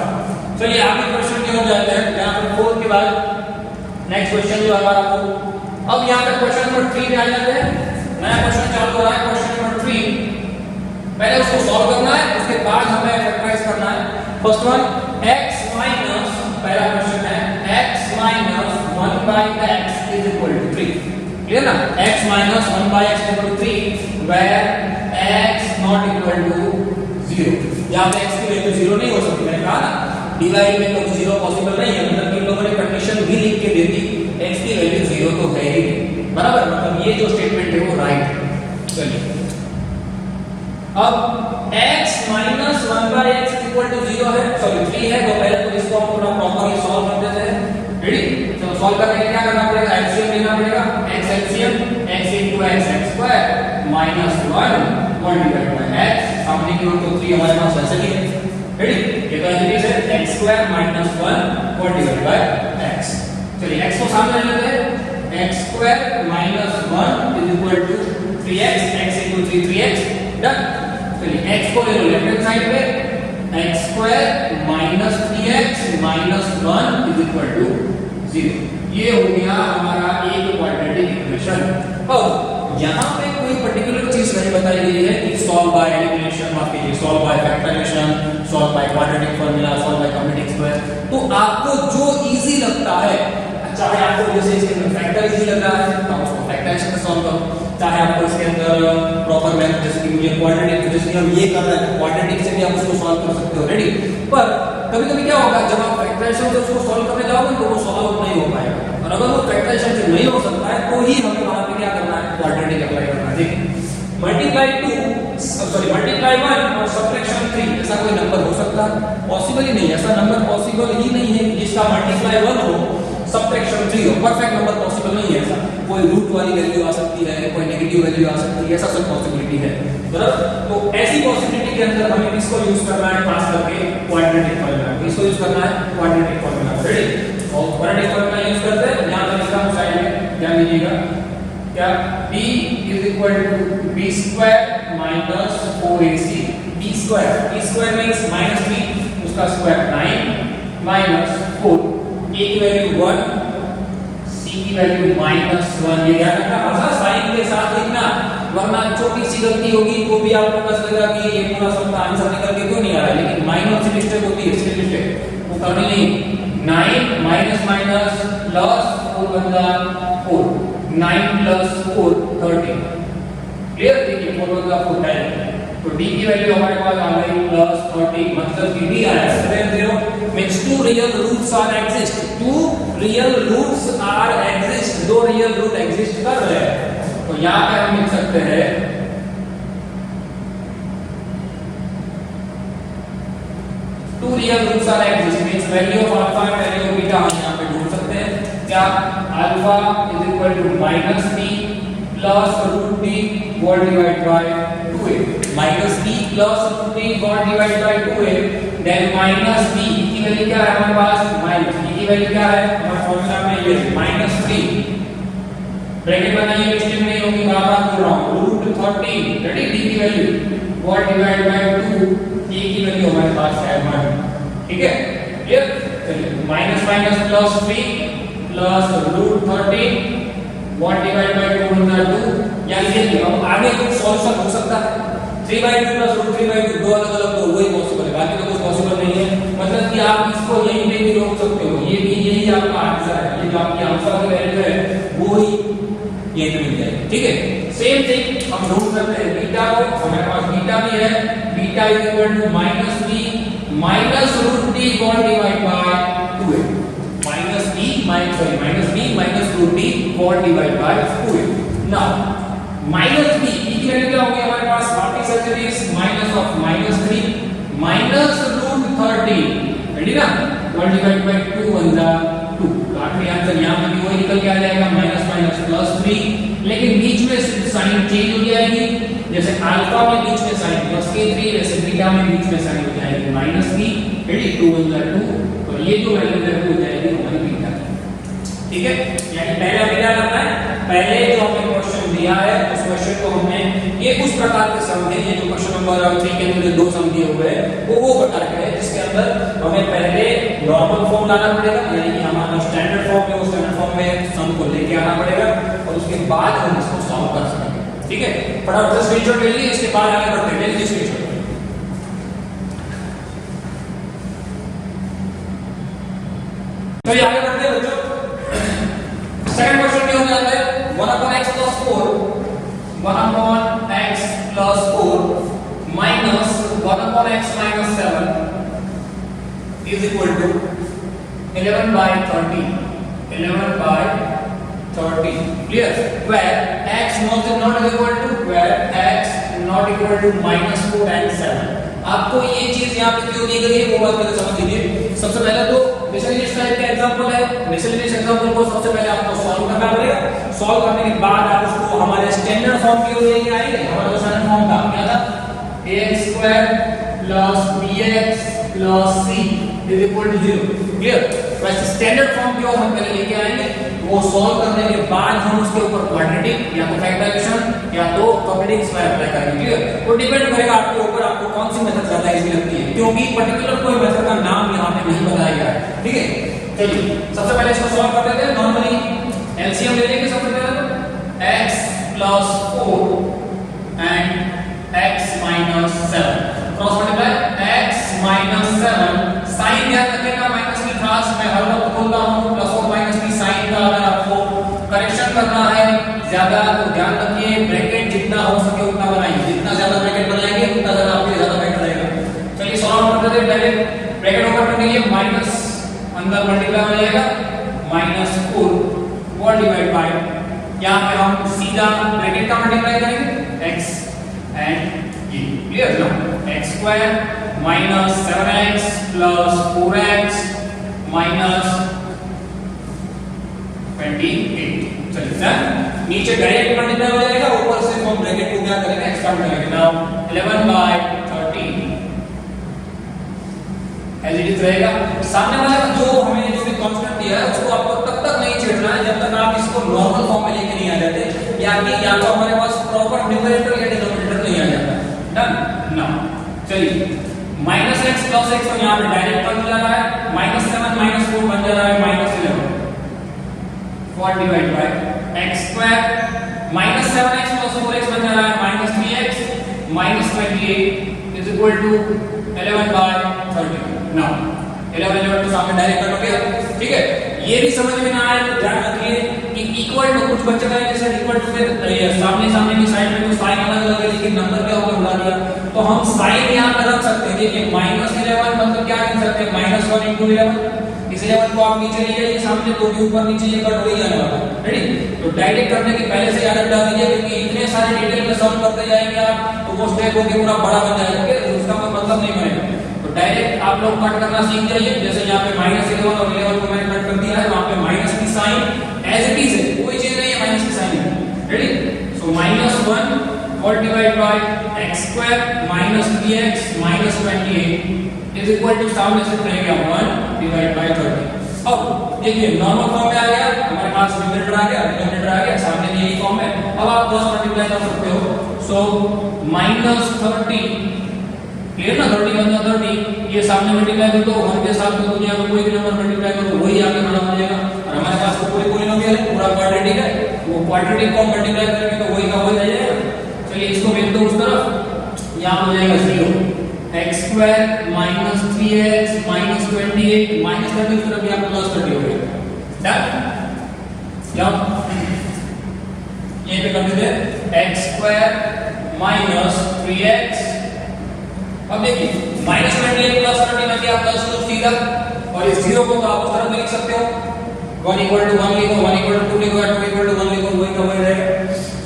S1: चलिए आगे क्वेश्चन क्या हो जाते हैं? यहां पर 4 के बाद नेक्स्ट क्वेश्चन जो हमारा वो, अब यहां पे क्वेश्चन नंबर 3 पे आ जाते हैं। नया क्वेश्चन चालू हो रहा है, क्वेश्चन नंबर 3। पहले उसको सॉल्व करना है, उसके बाद हमें फैक्टराइज करना है। फर्स्ट वन x माइनस, पहला क्वेश्चन है x minus 1/x is equal to 3। Clear ना? x minus 1/x is equal to 3 where x not equal to 0। यहां पे x की वैल्यू 0 नहीं हो सकती, मैंने कहा ना डिवाइड में कभी 0 पॉसिबल नहीं है, मतलब इन लोगों ने कंडीशन भी लिख के दे दी x की वैल्यू 0 तो है ही नहीं, बराबर? मतलब ये जो स्टेटमेंट है वो राइट है। चलिए अब x minus 1/x equal to 0 है, सॉरी 3 है, तो पहले तो इसको हम थोड़ा प्रॉपर्ली सॉल्व कर देते हैं। रेडी? चलो सॉल्व करने के लिए क्या करना पड़ेगा? एलसीएम लेना पड़ेगा। x LCM x into x square minus 1 divide by x, सामने की ओर तो 3 हमारे पास वैसे ही है। रेडी? ये तो एज है x square minus 1 divide by x। चलिए x को सामने ले लेते हैं, x square minus 1 is equal to 3x, x into 3 3x। Done. चलिए x को ले लो लेफ्ट हैंड साइड पे, x square minus 3x minus 1 is equal to 0। ये हो गया हमारा एक क्वाड्रेटिक इक्वेशन। अब यहाँ पे कोई पर्टिकुलर चीज नहीं बताई गई है कि सॉल्व बाय एलिमिनेशन, माफ कीजिए solve by factorization, solve by quadratic formula, solve by complement square. तो आपको जो इजी लगता है, चाहे आपको जैसे इसके फैक्टर इजी लग रहा है तो उसको फैक्टराइजेशन से सॉल्व करो, चाहे आपको इसके अंदर प्रॉपर मैथ जैसे कि मुझे क्वाड्रेटिक जैसे कि हम ये कर रहे हैं क्वाड्रेटिक से भी आप उसको सॉल्व कर सकते हो रेडी। पर कभी कभी क्या होगा जब आप फैक्टराइजेशन से उसको सॉल्व करने जाओगे तो वो सॉल्व नहीं हो पाएगा, और अगर वो फैक्टराइजेशन से नहीं हो सकता है तो ही हमें वहां पे क्या करना है क्वाड्रेटिक अप्लाई करना है। देखिए मल्टीप्लाई 1 और सब्ट्रैक्शन 3 ऐसा कोई नंबर हो सकता है? पॉसिबल ही नहीं, ऐसा नंबर पॉसिबल ही नहीं है जिसका मल्टीप्लाई 1 हो सब्ट्रैक्शन 3 हो। परफेक्ट नंबर पॉसिबल नहीं है ऐसा। कोई रूट वाली वैल्यू आ सकती है, कोई नेगेटिव वैल्यू आ सकती है, ऐसा सब पॉसिबिलिटी है बराबर। तो ऐसी पॉसिबिलिटी के अंदर हमें किसको यूज करना है खास करके क्वाड्रेटिक फार्मूला। किसको यूज करना है क्वाड्रेटिक फार्मूला। रेडी, और क्वाड्रेटिक फार्मूला यूज करते हैं। यहां पर लिखा हूं साइड में, ध्यान दीजिएगा क्या b is equal to b square minus 4ac। b square means minus 3 उसका स्क्वायर 9 minus 4 a की वैल्यू 1 c की वैल्यू -1। ये ध्यान रखना हमेशा साइन के साथ लिखना, वरना छोटी सी गलती होगी तो भी आपको पता चलेगा कि ये पूरा सब आंसर निकल के क्यों नहीं आ रहा है। लेकिन माइनर से मिस्टेक होती है, इसलिए मिस्टेक वो करनी नहीं। 9 माइनस माइनस प्लस 4 बन 4 9 plus 4 13। क्लियर? देखिए 4 बन 4 10। तो d की वैल्यू हमारे पास आ गई +30, मतलब कि d आया 0 means two real roots are exist। two real roots are exist, दो रियल रूट एग्जिस्ट कर रहे हैं। तो यहां पे हम लिख सकते हैं two real roots are exist means value of alpha and value of beta हम यहां पे ढूंढ सकते हैं। क्या alpha is equal to minus B plus root B whole divide by 2a। Minus B plus root B whole divide by 2a। Then minus B की value क्या है हमारे पास? माइनस बी की वैल्यू क्या है हमारे फॉर्मूला में? ये -3 ब्रैकेट बनाइए, मिस्टेक नहीं होगी, बार-बार बोल रहा हूं। रूट 13 रेडी, डी की value whole divide by 2, a की वैल्यू हमारे पास है 1। ठीक है, क्लियर? चलिए minus minus plus 3 plus root 13 1 divide by 2 होता है 2। यानी देखिए अब आगे कुछ सॉल्यूशन हो सकता है। 3/2 प्लस रूट 3/2 दो अलग अलग तो वही पॉसिबल है, बाकी तो कुछ पॉसिबल नहीं है। मतलब कि आप इसको यहीं पे भी रोक सकते हो, ये भी यही आपका आंसर है, ये जो आपकी आंसर की वैल्यू है वो ही ये मिल जाएगी। ठीक है, सेम थिंग हम ढूंढ सकते हैं बीटा को। हमारे पास बीटा भी है, beta is equal to -b minus root b whole divide by 2a। minus b minus root b whole divided by 2a। now minus b की वैल्यू क्या होगी हमारे पास? what is such is minus of -3 minus root 13 ready ना 1 divided by 2 बन जा 2। तो आखिरी answer यहां पे भी वही निकल के आ जाएगा माइनस माइनस प्लस 3। लेकिन बीच में साइन चेंज हो जाएगी, जैसे अल्फा में बीच में साइन +3 वैसे बीटा में बीच में साइन हो जाएगी -3 रेडी 2 बन जा 2। तो ये जो वैल्यू है वो जाएगी हमारी बीटा। ठीक है, यानी पहले हमें क्या करना है? पहले जो हमें क्वेश्चन दिया है उस क्वेश्चन को हमने ये कुछ प्रकार के सम है, ये जो क्वेश्चन नंबर 3 के अंदर दो सम दिए हुए हैं वो प्रकार के हैं जिसके अंदर हमें पहले नॉर्मल फॉर्म लाना पड़ेगा, यानी कि हमारा स्टैंडर्ड फॉर्म है, उस स्टैंडर्ड फॉर्म में सम को लेके आना पड़ेगा और उसके बाद हम इसको सॉल्व कर सकेंगे। ठीक है, फटाफट से स्क्रीनशॉट ले लीजिए, इसके बाद आगे बढ़ते हैं। जल्दी स्क्रीनशॉट। तो ये आगे बढ़ते हैं बच्चों। सेकंड क्वेश्चन क्या हो जाता है? 1/x plus 4 1/x plus 4 minus 1/x minus 7 is equal to 11/30 11/30 clear, where x not equal to where x not equal to -4 and 7। आपको ये चीज यहाँ पे क्यों दी गई है वो बात पहले समझ लीजिए। सबसे पहले तो मिसलेनियस टाइप का एग्जांपल है, मिसलेनियस एग्जांपल को सबसे पहले आपको सॉल्व करना पड़ेगा। सॉल्व करने के बाद आप उसको हमारे स्टैंडर्ड फॉर्म की ओर लेके आएंगे। हमारा स्टैंडर्ड फॉर्म का क्या था? ax² plus bx plus c is equal to 0। Clear? वैसे स्टैंडर्ड फॉर्म की ओर हम पहले लेके आएंगे, वो सॉल्व करने के बाद हम उसके ऊपर क्वाड्रेटिक या तो फैक्टराइजेशन या तो कॉम्प्लेक्स स्क्वायर अप्लाई करेंगे। क्लियर? वो डिपेंड करेगा आपके ऊपर, आपको कौन सी मेथड ज्यादा इजी लगती है, क्योंकि पर्टिकुलर कोई मेथड का नाम यहाँ पे नहीं बताया गया है। ठीक है, चलिए सबसे पहले इसको सॉल्व कर लेते हैं। नॉर्मली एलसीएम ले लेंगे सबसे पहले तो x plus 4 and x minus 7 cross multiply x minus 7 sign ध्यान रखिएगा माइनस की खास मैं हर वक्त बोलता हूं प्लस और माइनस की साइन का अगर आपको करेक्शन करना है, ज्यादा, तो ध्यान रखिए ब्रैकेट जितना हो सके उतना बनाइए, जितना ज्यादा ब्रैकेट बनाएंगे उतना ज्यादा आपके ज्यादा बेटर रहेगा। चलिए सॉल्व करते हैं। डायरेक्ट ब्रैकेट ओपन करने के लिए माइनस अंदर मल्टीप्लाई हो जाएगा -4 और डिवाइड बाय, यहां पे हम सीधा ब्रैकेट का मल्टीप्लाई करेंगे x एंड ये क्लियर ना, x² - 7x + 4x - 28। चलिए सर नीचे डायरेक्ट मल्टीप्लाई हो जाएगा, ऊपर से हम ब्रैकेट को क्या करेंगे एक्सपांड करेंगे। नाउ 11/13 एज इट इज रहेगा। सामने वाला जो हमें जो भी कांस्टेंट दिया है उसको आपको तब तक नहीं छेड़ना है जब तक आप इसको नॉर्मल फॉर्म में लेके नहीं आ जाते, या तो हमारे पास प्रॉपर न्यूमरेटर या डिनोमिनेटर नहीं आ जाता। डन ना, चलिए -x + x तो यहां पे डायरेक्ट बन जा रहा है, -7 - 4 बन जा रहा है -11 और divide by x² -7x + 4x बन जा रहा है -3x -28 is equal to 11/13। Now 11 तो सामने डायरेक्ट कट हो गया, ठीक है। ये भी समझ में ना आए तो ध्यान रखिए कि इक्वल टू कुछ बच्चे का जैसे इक्वल टू के सामने की साइड में तो साइन अलग अलग है, लेकिन नंबर क्या होगा उड़ा दिया, तो हम साइन यहां पर रख सकते हैं। देखिए -11 मतलब क्या लिख सकते हैं -1 * 11। इस 11 को आप नीचे ले जाइए, सामने तो भी ऊपर नीचे ये कट हो ही जाने वाला है। रेडी, तो डायरेक्ट करने की पहले से आदत डाल दीजिए, क्योंकि इतने सारे डिटेल में सॉल्व करते जाएंगे आप तो वो स्टेप होके पूरा बड़ा बन जाएगा, उसका कोई मतलब नहीं बनेगा। तो डायरेक्ट आप लोग कट करना सीख जाइए। जैसे यहाँ पे -11 और 11 को मैंने कट कर दिया है, वहां पे माइनस की साइन एज इट इज है, कोई चेंज नहीं है माइनस की साइन में। रेडी, सो -1 और divide by x² -3x -28 is equal to सामने से करेंगे 1 डिवाइड बाय 30। अब देखिए नॉर्मल फॉर्म में आ गया, हमारे पास न्यूमरेटर आ गया, डिनोमिनेटर आ गया, सामने यही फॉर्म है। अब आप क्रॉस मल्टीप्लाई कर सकते हो, सो -30 क्लियर ना, 30 बन जाता 30, ये सामने मल्टीप्लाई कर दो 1 के साथ, तो दुनिया में कोई भी नंबर मल्टीप्लाई करो वही आगे बड़ा हो जाएगा। और हमारे पास तो कोई पॉलिनोमियल है, पूरा क्वाड्रेटिक है, वो क्वाड्रेटिक को मल्टीप्लाई करेंगे तो वही का वही आ जाएगा। चलिए इसको भेज दो उस तरफ, यहां हो जाएगा 0 x² -3x -28 -30 उस तरफ भी आपको +30 हो गया। डन, क्या ये पे कर देते हैं x² -3x। अब देखिए -28 + 30 में क्या +2 सीधा, और इस 0 को तो आप उस तरफ में लिख सकते हो, 1 = 1 लिखो, 1 = 2 लिखो, 2 = 1 लिखो, वही का वही रहेगा।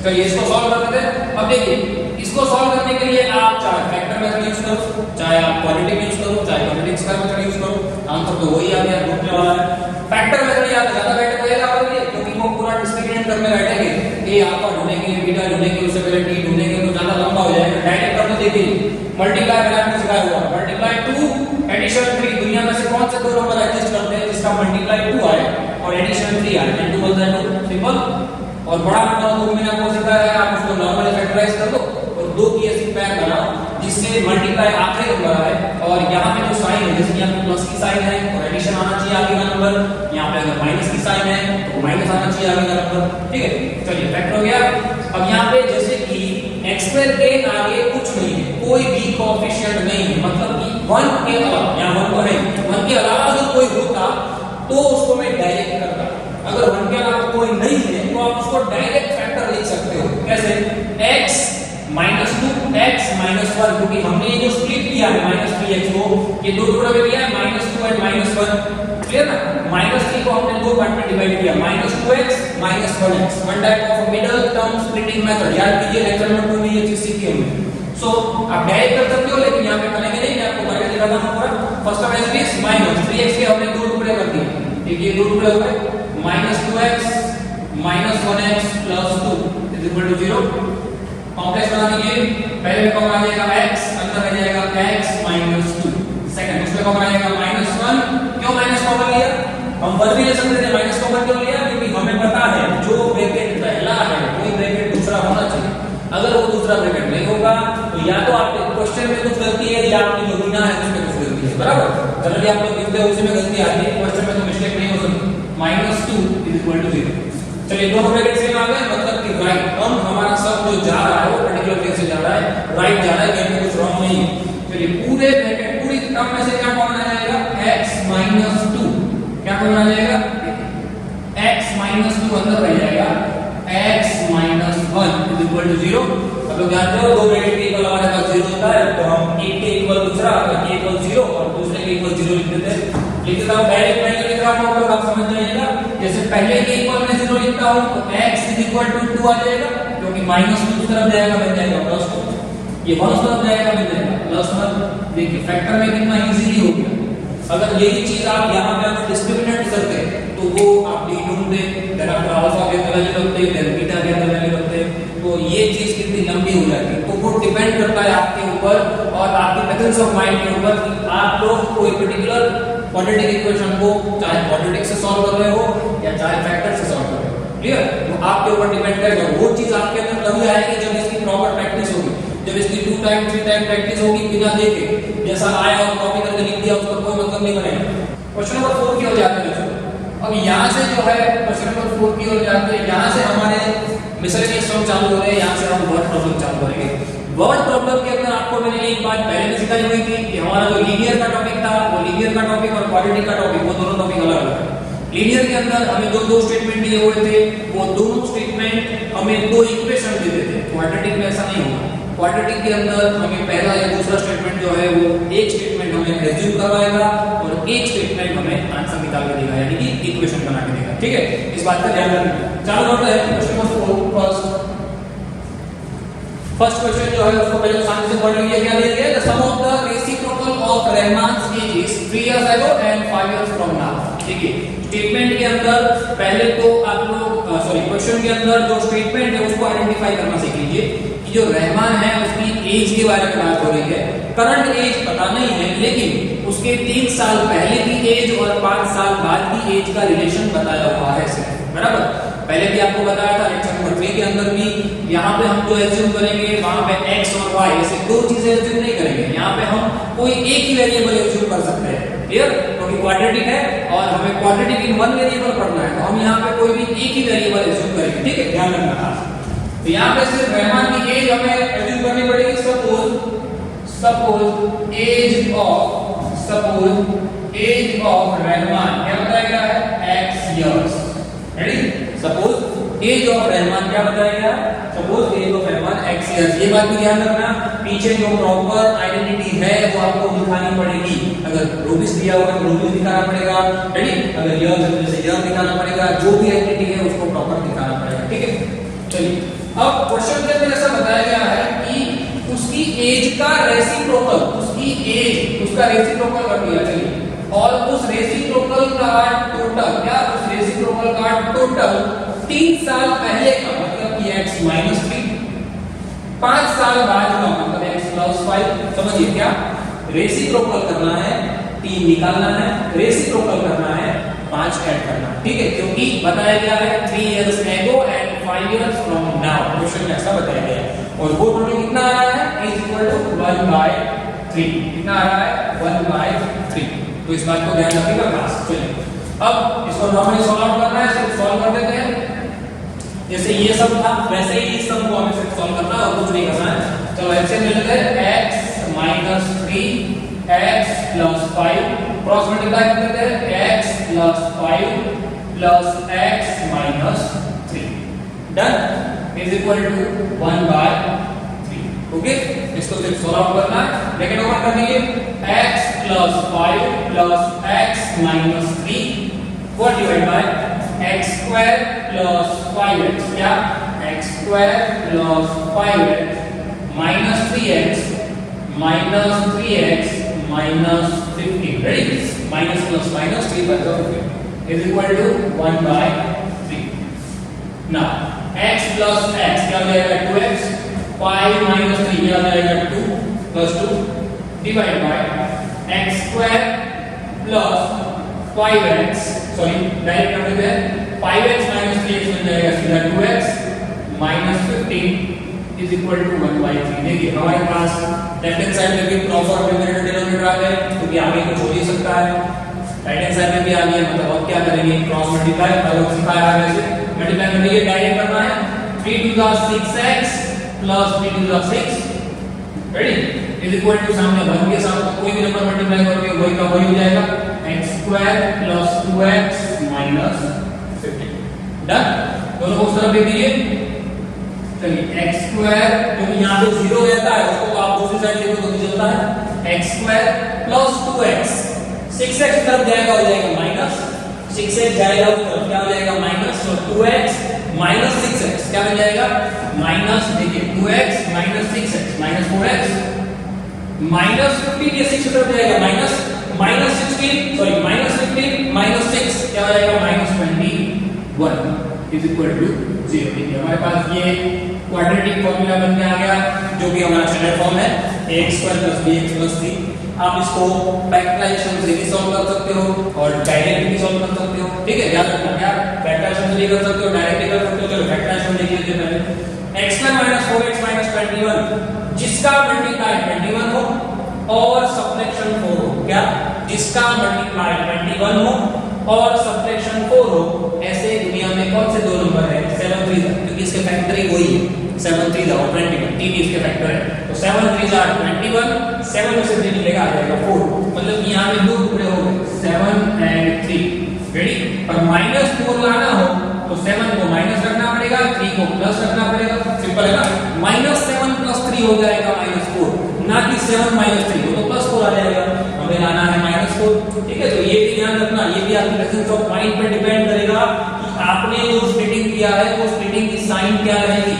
S1: चलिए इसको सॉल्व कर देते हैं। अब देखिए इसको सॉल्व करने के लिए आप चाहे फैक्टर मेथड यूज करो, चाहे आप क्वाड्रेटिक यूज करो, चाहे क्वाड्रेटिक स्क्वायर मेथड यूज करो, आंसर तो वही आ गया, ग्रुप वाला है। फैक्टर मेथड या ज्यादा बेटर रहेगा आपके लिए, क्योंकि वो पूरा डिस्क्रिमिनेट करने बैठेंगे, ए आपका ढूंढेंगे, बीटा ढूंढेंगे, उससे पहले टी ढूंढेंगे, तो ज्यादा लंबा हो जाएगा। डायरेक्ट करके देखिए मल्टीप्लाई मैंने आपको सिखाया हुआ, मल्टीप्लाई 2 एडिशन 3, दुनिया में से कौन से दो नंबर एडजस्ट करते हैं जिसका मल्टीप्लाई 2 आए और एडिशन 3 आए, 2 बोलता है तो सिंपल। और बड़ा नंबर तो मैंने आपको सिखाया है, आप उसको नॉर्मली फैक्टराइज कर दो और 2 की ऐसी पैर बनाओ जिससे मल्टीप्लाई आखिरी नंबर आए, और यहाँ पे जो साइन है, जैसे यहाँ पे प्लस की साइन है और एडिशन आना चाहिए आगे का नंबर, यहाँ पे अगर माइनस की साइन है तो माइनस आना चाहिए आगे का नंबर, ठीक है। चलिए फैक्टर हो गया। अब यहाँ पे जैसे कि x² के आगे कुछ नहीं है, कोई भी कोएफिशिएंट नहीं है, मतलब कि 1 के अलावा, यहाँ 1 तो है, 1 के अलावा अगर कोई होता तो उसको मैं डायरेक्ट करता। अगर 1 के अलावा कोई नहीं है तो आप उसको डायरेक्ट फैक्टर लिख सकते हो, कैसे x -2 x -1, क्योंकि हमने ये जो स्प्लिट किया है -3x को, ये दो टुकड़ों में किया है, -2 और -1, क्लियर ना। -3 को हमने दो पार्ट में डिवाइड किया, -2x -1x, one type of middle term splitting method, याद कीजिए लेक्चर नंबर 2 में ये चीज सीखी हमने। सो आप डायरेक्ट कर सकते हो, लेकिन यहाँ पे करेंगे नहीं, मैं आपको करके दिखाता हूं पूरा। First of as is -3x के हमने दो टुकड़े कर दिए, ठीक है, दो टुकड़े हो गए, -2x -1x + 2 = 0। कॉम्प्लेक्स बना दीजिए, पहले में कौन आ जाएगा x, अंदर आ जाएगा x -2, सेकंड उसमें कौन आएगा -1, क्यों माइनस कॉमन लिया, हम वर भी ले सकते थे, माइनस कॉमन क्यों लिया, क्योंकि हमें पता है जो ब्रैकेट पहला है वही ब्रैकेट दूसरा होना चाहिए। अगर वो दूसरा ब्रैकेट नहीं होगा तो या तो आपके क्वेश्चन में कुछ गलती है या आपकी जो बिना है उसमें कुछ गलती है, बराबर। जनरली आप लोग लिखते हो उसी में गलती आती है, क्वेश्चन में तो मिस्टेक नहीं हो सकती। -2 = 0। चलिए दोनों ब्रैकेट सेम आ गए, मतलब कि राइट टर्म हमारा सब जो जा रहा है वो पर्टिकुलर केस से जा रहा है, राइट जा रहा है, कहीं पे कुछ रॉन्ग नहीं है। चलिए पूरे ब्रैकेट पूरी टर्म में से क्या कॉमन आ जाएगा, x -2, क्या कॉमन आ जाएगा, x -2 अंदर रह जाएगा, x इक्वल टू 0। अब लोग जानते हो दो ब्रैकेट के इक्वल हमारे पास 0 होता है, तो हम एक के इक्वल दूसरा, एक के इक्वल 0 और दूसरे के इक्वल 0 लिख देते हैं। लिख देता हूं, डायरेक्ट वैल्यू लिख रहा हूं, आप लोग आप समझ जाइएगा। जैसे पहले के इक्वल में 0 लिखता हूं तो x इज इक्वल टू 2 आ जाएगा, क्योंकि माइनस की तरफ जाएगा बन जाएगा प्लस 2, ये 1 तरफ जाएगा बन जाएगा प्लस 1। देखिए फैक्टर में कितना इजीली हो गया। अगर यही चीज आप यहां पे आप डिस्क्रिमिनेट करते तो वो आप डी ढूंढते, देन आप अल्फा के अंदर वैल्यू रखते, देन बीटा के अंदर वैल्यू रखते, तो ये चीज कितनी लंबी हो जाती। तो वो डिपेंड करता है आपके ऊपर और आपके मेथड्स ऑफ माइंड के ऊपर कि आप लोग कोई पर्टिकुलर क्वाड्रेटिक इक्वेशन को चाहे क्वाड्रेटिक से सॉल्व कर रहे हो या चाहे फैक्टर से सॉल्व कर रहे हो। क्लियर? तो आपके ऊपर डिपेंड करेगा। वो चीज आपके अंदर तभी आएगी जब इसकी प्रॉपर प्रैक्टिस होगी, जब इसकी 2 टाइम 3 टाइम प्रैक्टिस होगी बिना देखे, जैसा आया और कॉपी करके लिख दिया उसका कोई मतलब नहीं बनेगा। क्वेश्चन नंबर 4 की ओर जाते हैं। अब यहां से जो है क्वेश्चन नंबर 4 की ओर जाते हैं, यहां से हमारे मिसलेनियस सम चालू हो रहे हैं, यहां से हम वर्ड प्रॉब्लम चालू करेंगे। वर्ड प्रॉब्लम के अंदर आपको मैंने एक बात पहले भी सिखाई हुई थी कि हमारा जो लीनियर का टॉपिक था, वो लीनियर का टॉपिक और क्वाड्रेटिक का टॉपिक, वो दोनों टॉपिक अलग अलग है। लीनियर के अंदर हमें दो स्टेटमेंट दिए हुए थे, वो दोनों स्टेटमेंट हमें दो इक्वेशन देते थे। क्वाड्रेटिक में ऐसा नहीं होगा। क्वाड्रेटिक के अंदर हमें पहला या दूसरा स्टेटमेंट जो है वो एक स्टेटमेंट हमें एज्यूम करवाएगा और एक स्टेटमेंट हमें आंसर निकाल के देगा, यानी कि इक्वेशन बना के देगा। ठीक है, इस बात का ध्यान रखना। चालू करते हैं क्वेश्चन नंबर 4। फर्स्ट क्वेश्चन जो है उसको पहले शांति से पढ़ लीजिए। क्या दिया गया है? The sum of the reciprocal of Rahman's age is 3 years ago and 5 years from now। देखिए स्टेटमेंट के अंदर पहले तो आप लोग क्वेश्चन के अंदर जो स्टेटमेंट है उसको आइडेंटिफाई करना सीख लीजिए कि जो रहमान है उसकी एज के बारे में बात हो रही है। करंट एज पता नहीं है, लेकिन उसके 3 साल पहले की एज और 5 साल बाद की एज का रिलेशन बताया हुआ है इसमें, बराबर। पहले भी आपको बताया था लेक्चर नंबर 3 के अंदर भी, यहाँ पे हम जो एज्यूम करेंगे वहां पे x और y ऐसे दो चीजें एज्यूम नहीं करेंगे। यहाँ पे हम कोई एक ही वेरिएबल एज्यूम कर सकते हैं। क्लियर? क्योंकि क्वाड्रेटिक है और हमें क्वाड्रेटिक इन वन वेरिएबल पढ़ना है, तो हम यहाँ पे कोई भी एक ही वेरिएबल एज्यूम करेंगे। ठीक है, ध्यान रखना खास। तो यहाँ पे सिर्फ रहमान की एज हमें एज्यूम करनी पड़ेगी। सपोज एज ऑफ रहमान क्या बताया गया है? x years। Ready? Suppose age of Rahman क्या बताया गया? Suppose age of Rahman x years। ये बात भी ध्यान रखना, पीछे जो प्रॉपर आइडेंटिटी है वो आपको दिखानी पड़ेगी। अगर रूबिस दिया हुआ है तो रूबिस दिखाना पड़ेगा। रेडी? अगर ईयर है तो जैसे ईयर दिखाना पड़ेगा, जो भी आइडेंटिटी है उसको प्रॉपर दिखाना पड़ेगा। ठीक है, चलिए अब क्वेश्चन के अंदर ऐसा बताया गया है कि उसकी एज का रेसिप्रोकल, उसकी एज उसका रेसिप्रोकल कर दिया। चलिए, और उस रेसिप्रोकल का टोटल क्या? उस रेसिप्रोकल का टोटल 3 साल पहले का मतलब कि x - 3, 5 साल बाद का मतलब x + 5। समझिए क्या? रेसिप्रोकल करना है 3 निकालना है, रेसिप्रोकल करना है 5 ऐड करना है। ठीक है, क्योंकि बताया गया है 3 years ago and 5 years from now। Question में ऐसा बताया गया है और वो टोटल कितना आ रहा है? is equal to 1/3। कितना आ रहा है? 1/3। तो इस बात को ध्यान रखिएगा खास। चलिए अब इसको नॉर्मली सॉल्व आउट करना है, सिर्फ सॉल्व कर देते हैं। जैसे ये सब था वैसे ही इस सब को हमें सिर्फ सॉल्व करना है और कुछ नहीं करना है। चलो x से मिल लेते हैं x - 3 x + 5 क्रॉस मल्टीप्लाई कर देते हैं x + 5 + x - 3 done is equal to 1/3। Okay, इसको सिर्फ सॉल्व आउट करना है। ब्रैकेट ओपन कर दीजिए x + 5 + x - 3 what divided by x² + 5x क्या? x² + 5x - 3x - 3x - 15। ready? minus plus minus 3 by 15 is equal to 1/3। now x plus x क्या हो जाएगा? 2x। 5 minus 3 क्या हो जाएगा? 2 plus 2 divided by x² plus 5x। Sorry direct कर देते हैं 5x minus 3x बन जाएगा सीधा 2x minus 15 is equal to 1/3। देखिए हमारे पास लेफ्ट हैंड साइड में भी प्रॉपर न्यूमरेटर डिनोमिनेटर आ गए, क्योंकि आगे कुछ हो नहीं सकता है। राइट हैंड साइड में भी आ गया, मतलब अब क्या करेंगे? क्रॉस मल्टीप्लाई अलग सिखाया है वैसे मल्टीप्लाई कर दीजिए, डायरेक्ट करना है 3 to the 6x plus 3 to the 6 ready is equal to सामने 1 के साथ कोई भी नंबर मल्टीप्लाई करके वही का वही हो जाएगा x² plus 2x minus 15। Done, दोनों को उस तरफ दे दीजिए। चलिए x स्क्वायर, क्योंकि यहाँ पे 0 रहता है उसको तो आप दूसरी साइड देखो तो मुझे चलता है x square plus 2x, 6x तरफ जाएगा हो जाएगा माइनस, 6x जाएगा उस तरफ क्या हो जाएगा माइनस, तो 2x माइनस 6x क्या बन जाएगा माइनस, देखिए 2x minus 6x minus 4x minus 15, ये 6 तरफ जाएगा minus, minus 16 sorry minus 15 minus 6 क्या हो जाएगा माइनस 21 इज इक्वल टू 0। ठीक है, हमारे पास ये क्वाड्रेटिक फॉर्मूला बन के आ गया जो कि हमारा स्टैंडर्ड फॉर्म है ax square plus bx plus c। आप इसको फैक्टराइजेशन से भी सॉल्व कर सकते हो और डायरेक्ट भी सॉल्व कर सकते हो। ठीक है, याद रखना क्या फैक्टराइजेशन से भी कर सकते हो डायरेक्ट भी कर सकते हो। चलो फैक्टराइजेशन देख लीजिए पहले x square minus 4x minus 21 जिसका मल्टीप्लाई 21 हो और सब्ट्रैक्शन 4 हो, क्या जिसका मल्टीप्लाई 21 हो और सब्ट्रैक्शन 4 हो, ऐसे दुनिया में कौन से दो नंबर है 7 3 क्योंकि इसके फैक्टर ही वही है 7 3 और 21 तीन ही इसके फैक्टर है, तो 7 3 are 21, 7 में से 3 निकलेगा आ जाएगा 4, मतलब कि यहाँ में दो टुकड़े हो गए 7 and 3 रेडी। पर माइनस 4 लाना हो तो 7 को माइनस रखना पड़ेगा, 3 को प्लस रखना पड़ेगा, सिंपल है ना। माइनस 7 प्लस 3 हो जाएगा माइनस 4, ना कि 7 माइनस 3 तो प्लस 4 आ जाएगा, हमें लाना है माइनस 4। ठीक है, तो ये भी ध्यान रखना, ये भी आपके प्रेजेंस ऑफ माइंड पे डिपेंड करेगा कि आपने जो स्प्लिटिंग किया है वो स्प्लिटिंग की साइन क्या रहेगी।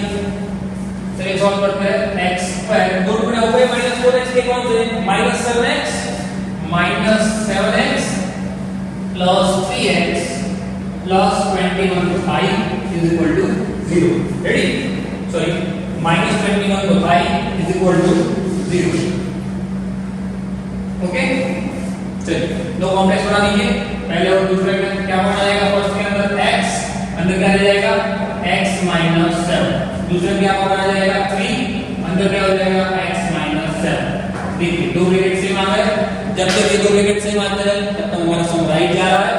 S1: चलिए सॉल्व करते हैं x स्क्वायर दो टुकड़े हो गए माइनस 4x के कौन से minus 7x plus 3x plus 21 तो 5 is equal to 0 ready, sorry minus 21 तो 5 इज इक्वल टू 0। ओके, चलिए दो कॉम्प्लेक्स बना दीजिए, पहले और दूसरे में क्या बना जाएगा, फर्स्ट के अंदर x अंदर क्या आ जाएगा x माइनस 7, दूसरे में क्या बना जाएगा 3 अंदर क्या हो जाएगा x माइनस 7। देखिए दो ब्रैकेट सेम आ गए, जब तक ये दो ब्रैकेट सेम आते हैं तब तक हमारा सम राइट जा रहा है।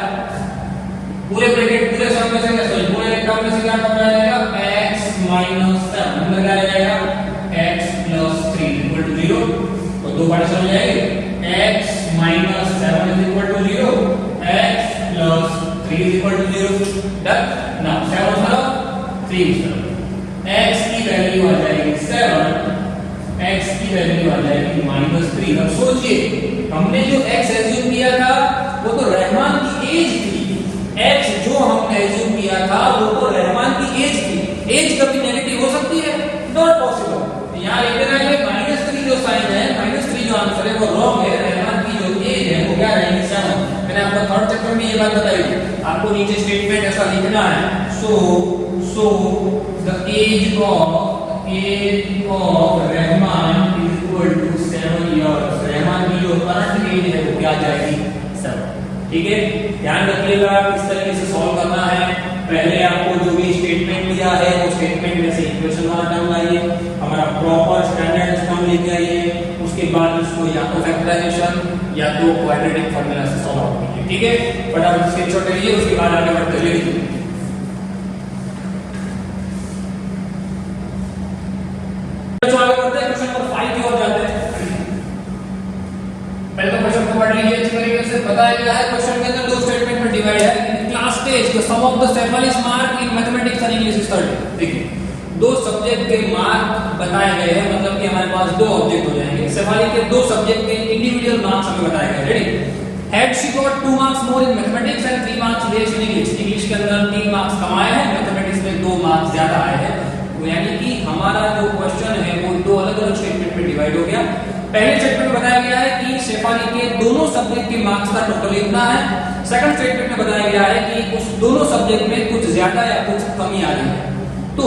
S1: पूरे ब्रैकेट पूरे सम में से क्या सॉरी पूरे टर्म में से क्या बना जाएगा x माइनस 7 अंदर क्या आ जाएगा x प्लस 3 इक्वल टू 0, तो दो पार्टीशन हो जाएंगे x minus 7 is equal to 0, x plus 3 is equal to 0। Done, now 7 तरफ 3 इस तरफ x की वैल्यू आ जाएगी 7, x की वैल्यू आ जाएगी माइनस 3। अब सोचिए हमने जो x एज्यूम किया था वो तो रहमान की एज थी, x जो हमने एज्यूम किया था वो तो रहमान की एज थी, एज कभी नेगेटिव हो सकती है, नॉट पॉसिबल। यहाँ लिख देना है माइनस 3 जो साइन है माइनस 3 जो आंसर है वो रॉन्ग है, रहमान की जो एज है वो क्या रहेगी 7। मैंने आपको थर्ड चैप्टर में ये बात बताई थी, आपको नीचे स्टेटमेंट ऐसा लिखना है, so the age of Rahman is equal to 7 years। Rahman की जो करंट एज है वो क्या जाएगी 7। ठीक है, ध्यान रखिएगा किस तरीके से सॉल्व करना है। पहले आपको जो भी स्टेटमेंट दिया है वो स्टेटमेंट में से इक्वेशन वाला टर्म लाइए, हमारा प्रॉपर स्टैंडर्ड टर्म लेके आइए, उसके बाद उसको या तो फैक्टराइजेशन या तो क्वाड्रेटिक फार्मूला से सॉल्व आउट कीजिए। ठीक है, फटाफट स्क्रीनशॉट लीजिए, उसके बाद आगे बढ़ते चलिए। पहले तो क्वेश्चन को पढ़ लीजिए अच्छी तरीके से। बताया गया है क्वेश्चन के अंदर दो स्टेटमेंट में डिवाइड है। Class test the sum of the सेफलिस mark in mathematics and English study. देखिए दो सब्जेक्ट के मार्क बताए गए हैं, मतलब कि हमारे पास दो ऑब्जेक्ट हो जाएंगे। सेफलिस के दो सब्जेक्ट के इंडिविजुअल मार्क्स हमें बताए गए। Ready, had she got 2 marks more in mathematics and 3 marks less in English. English के अंदर 3 मार्क्स कमाए हैं, मैथमेटिक्स में 2 मार्क्स ज्यादा आए हैं। यानी कि हमारा जो क्वेश्चन है वो दो अलग-अलग स्टेटमेंट में डिवाइड हो गया। पहले स्टेटमेंट में बताया गया है कि शेफाली के दोनों सब्जेक्ट के मार्क्स का टोटल इतना है। सेकंड स्टेटमेंट में बताया गया है कि उस दोनों सब्जेक्ट में कुछ ज्यादा या कुछ कमी आ रही है, तो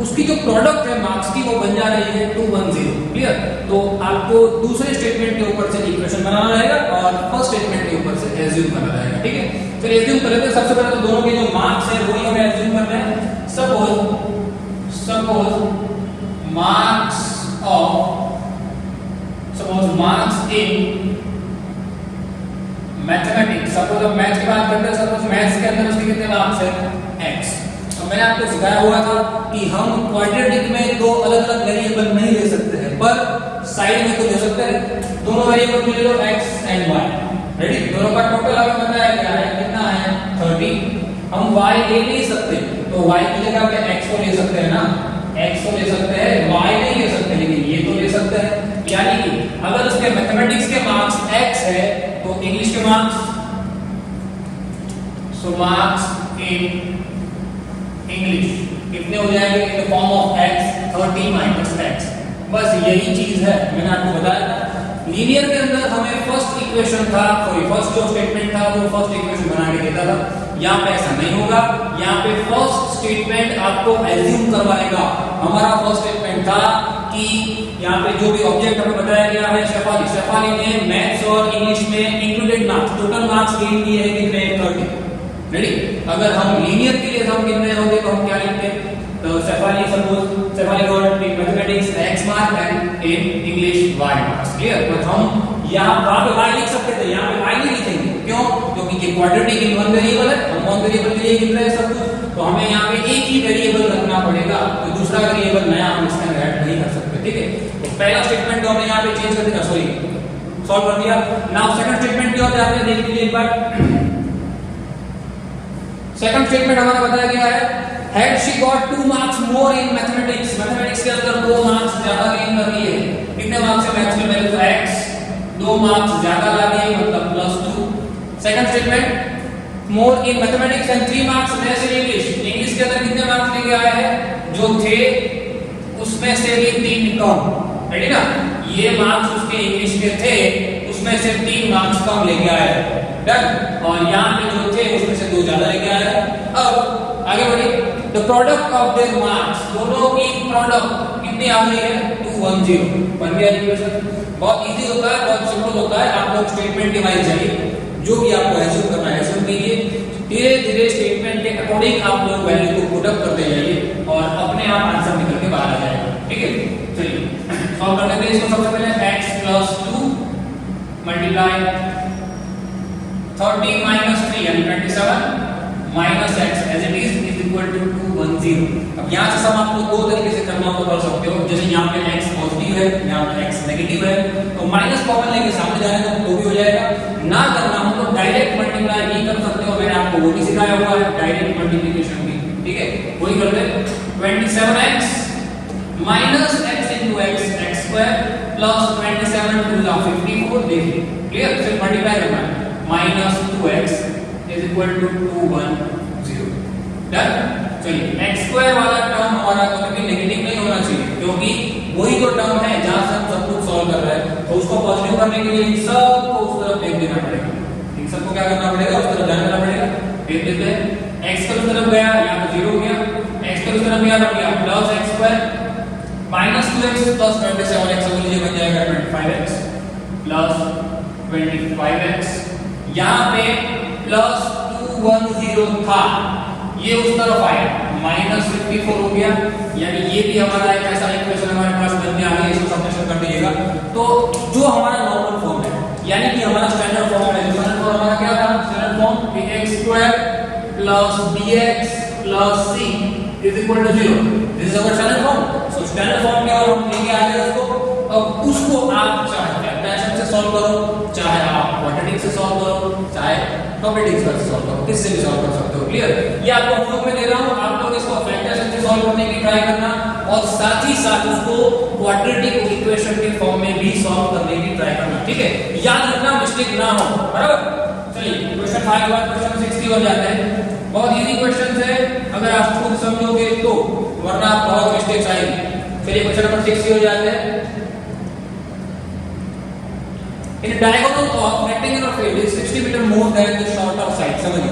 S1: उसकी जो प्रोडक्ट है मार्क्स की वो बन जा रही है 210। क्लियर, तो आपको दूसरे स्टेटमेंट के ऊपर से इक्वेशन बनाना रहेगा और फर्स्ट स्टेटमेंट के ऊपर से एज्यूम करना रहेगा। ठीक है, चलिए एज्यूम कर लेते हैं। सबसे पहले तो दोनों के जो मार्क्स है वही हमें एज्यूम करना है। Suppose marks in mathematics, suppose अब मैथ्स की बात करते हैं, सपोज मैथ्स के अंदर उसके कितने मार्क्स है x। तो मैंने आपको सिखाया हुआ था कि हम क्वाड्रेटिक में दो अलग-अलग वेरिएबल नहीं ले सकते हैं, पर साइड में तो ले सकते हैं। दोनों वेरिएबल ले लो x एंड y। रेडी, दोनों का टोटल हमें बताया गया है कितना है 30। हम y ले नहीं सकते तो y की जगह पे x को ले सकते हैं ना, x को ले सकते हैं, y नहीं ले सकते, लेकिन ये तो ले सकते हैं। यानी कि अगर उसके मैथमेटिक्स के मार्क्स x है तो इंग्लिश के marks, so marks in English कितने हो जाएंगे in the form of x 30 minus x। बस यही चीज है, मैंने आपको बताया था। लीनियर के अंदर हमें फर्स्ट इक्वेशन था, सॉरी फर्स्ट जो स्टेटमेंट था वो फर्स्ट इक्वेशन बना के देता था। यहाँ पे ऐसा नहीं होगा, यहाँ पे फर्स्ट स्टेटमेंट आपको एज्यूम करवाएगा। हमारा फर्स्ट स्टेटमेंट था कि यहाँ पे जो भी ऑब्जेक्ट हमें बताया गया है शेफाली ने मैथ्स और इंग्लिश में included marks, total marks gain किए हैं कितने 30। रेडी? अगर हम लीनियर के लिए हम गिन रहे होंगे तो हम क्या लिखते हैं? तो Shefali got in mathematics x mark and in English y marks. Clear? But हम यहाँ पे y लिख सकते थे, यहाँ पे y नहीं लिखेंगे। क्यों? क्योंकि ये क्वाड्रेटिक इन वन वेरिएबल है, हम वन वेरिएबल के लिए गिन रहे हैं सब कुछ, तो हमें यहाँ पे एक ही वेरिएबल रखना पड़ेगा, तो दूसरा वेरिएबल नया हम इसमें ऐड नहीं कर सकते। ठीक है? तो पहला स्टेटमेंट तो हमने यहाँ पे चेंज कर दिया, सॉरी सॉल्व कर दिया। नाउ सेकंड स्टेटमेंट की ओर जाते हैं, देख लीजिए एक बार। सेकंड स्टेटमेंट हमारा बताया गया है had she got 2 marks more in mathematics, mathematics के अंदर 2 मार्क्स ज्यादा गेन कर लिए। कितने मार्क्स है मैथ्स में? वैल्यू x 2 मार्क्स ज्यादा ला दिए, मतलब +2। Second statement more in mathematics and 3 marks less in English, English के अंदर कितने मार्क्स लेके आए हैं? जो थे उसमें से भी 3 कम। रेडी ना? ये मार्क्स उसके इंग्लिश के थे, उसमें से 3 मार्क्स कम लेके आए। डन? और यहाँ पे जो थे उसमें से 2 ज्यादा लेके आए। अब आगे बढ़िए। The product of their marks, दोनों की प्रोडक्ट कितनी आ गई है? 210। बन गया इक्वेशन। बहुत इजी होता है, बहुत सिंपल होता है। आप लोग स्टेटमेंट के वाइज जाइए, जो भी आपको एज्यूम करना है एज्यूम कीजिए, धीरे धीरे स्टेटमेंट के अकॉर्डिंग आप लोग वैल्यू को पुट अप करते जाइए और अपने आप आंसर निकल के बाहर आ जाएगा। ठीक है? चलिए सॉल्व कर लेते हैं इसको। सबसे पहले x + 2 मल्टीप्लाई 30 - 3 यानी 27 minus x as it is equal to 210। अब यहाँ से सम आपको दो तरीके से करना हो तो कर सकते हो। जैसे यहाँ पे x पॉजिटिव है, यहाँ पे x नेगेटिव है, तो माइनस कॉमन लेके सामने जाने तो भी हो जाएगा। ना करना हो तो डायरेक्ट मल्टीप्लाई भी कर सकते हो, मैंने आपको वो भी सिखाया हुआ है, डायरेक्ट मल्टीप्लिकेशन भी। ठीक है? वही करते हैं। 27x minus x into x x² plus 27 2 * 54। देखिए क्लियर? सिर्फ मल्टीप्लाई करना है। Minus 2x is equal to 210। Done? चलिए x² वाला टर्म हमारा कभी नेगेटिव नहीं होना चाहिए, क्योंकि वही तो टर्म है जहां से हम सब कुछ सॉल्व कर रहे हैं। तो उसको पॉजिटिव करने के लिए इन सबको उस तरफ फेंक देना पड़ेगा। इन सबको क्या करना पड़ेगा? उस तरफ जाना पड़ेगा। फेंक देते हैं। x को उस तरफ गया, यहां पे 0 हो गया। x को उस तरफ गया, बन गया plus x² minus 2x plus 27x हो लीजिए, बन जाएगा 25x प्लस 25x। यहां पे प्लस 210 था, ये उस तरफ आया, माइनस 54 हो गया। यानी ये भी हमारा एक ऐसा इक्वेशन हमारे पास बन गया है, इसको सब्स्टिट्यूट कर दीजिएगा। तो जो हमारा नॉर्मल फॉर्म है, यानी कि हमारा स्टैंडर्ड फॉर्म है, स्टैंडर्ड फॉर्म हमारा क्या था? Standard form ax² plus bx plus c is equal to 0। This is our standard form. So standard form क्या हम लेके आ गए उसको। अब उसको आप चाहे फैक्टराइजेशन से सॉल्व करो, चाहे आप क्वाड्रेटिक से सॉल्व करो, चाहे क्वाड्रेटिक से सॉल्व करो, किससे भी सॉल्व कर सकते हो। क्लियर? ये आपको होमवर्क में दे रहा हूं, आप लोग इसको फैक्टराइजेशन से सॉल्व करने की ट्राई करना और साथ ही साथ उसको क्वाड्रेटिक इक्वेशन के फॉर्म में भी सॉल्व करने की ट्राई करना। ठीक है? याद रखना, मिस्टेक ना हो। बराबर? चलिए क्वेश्चन 5 के बाद क्वेश्चन 60 हो जाते हैं। बहुत इजी क्वेश्चन है अगर आप खुद समझोगे तो, वरना बहुत मिस्टेक्स आएंगी। चलिए क्वेश्चन नंबर 60 हो जाते हैं। In a diagonal of rectangular field is 60 meter more than the shorter side। समझिए,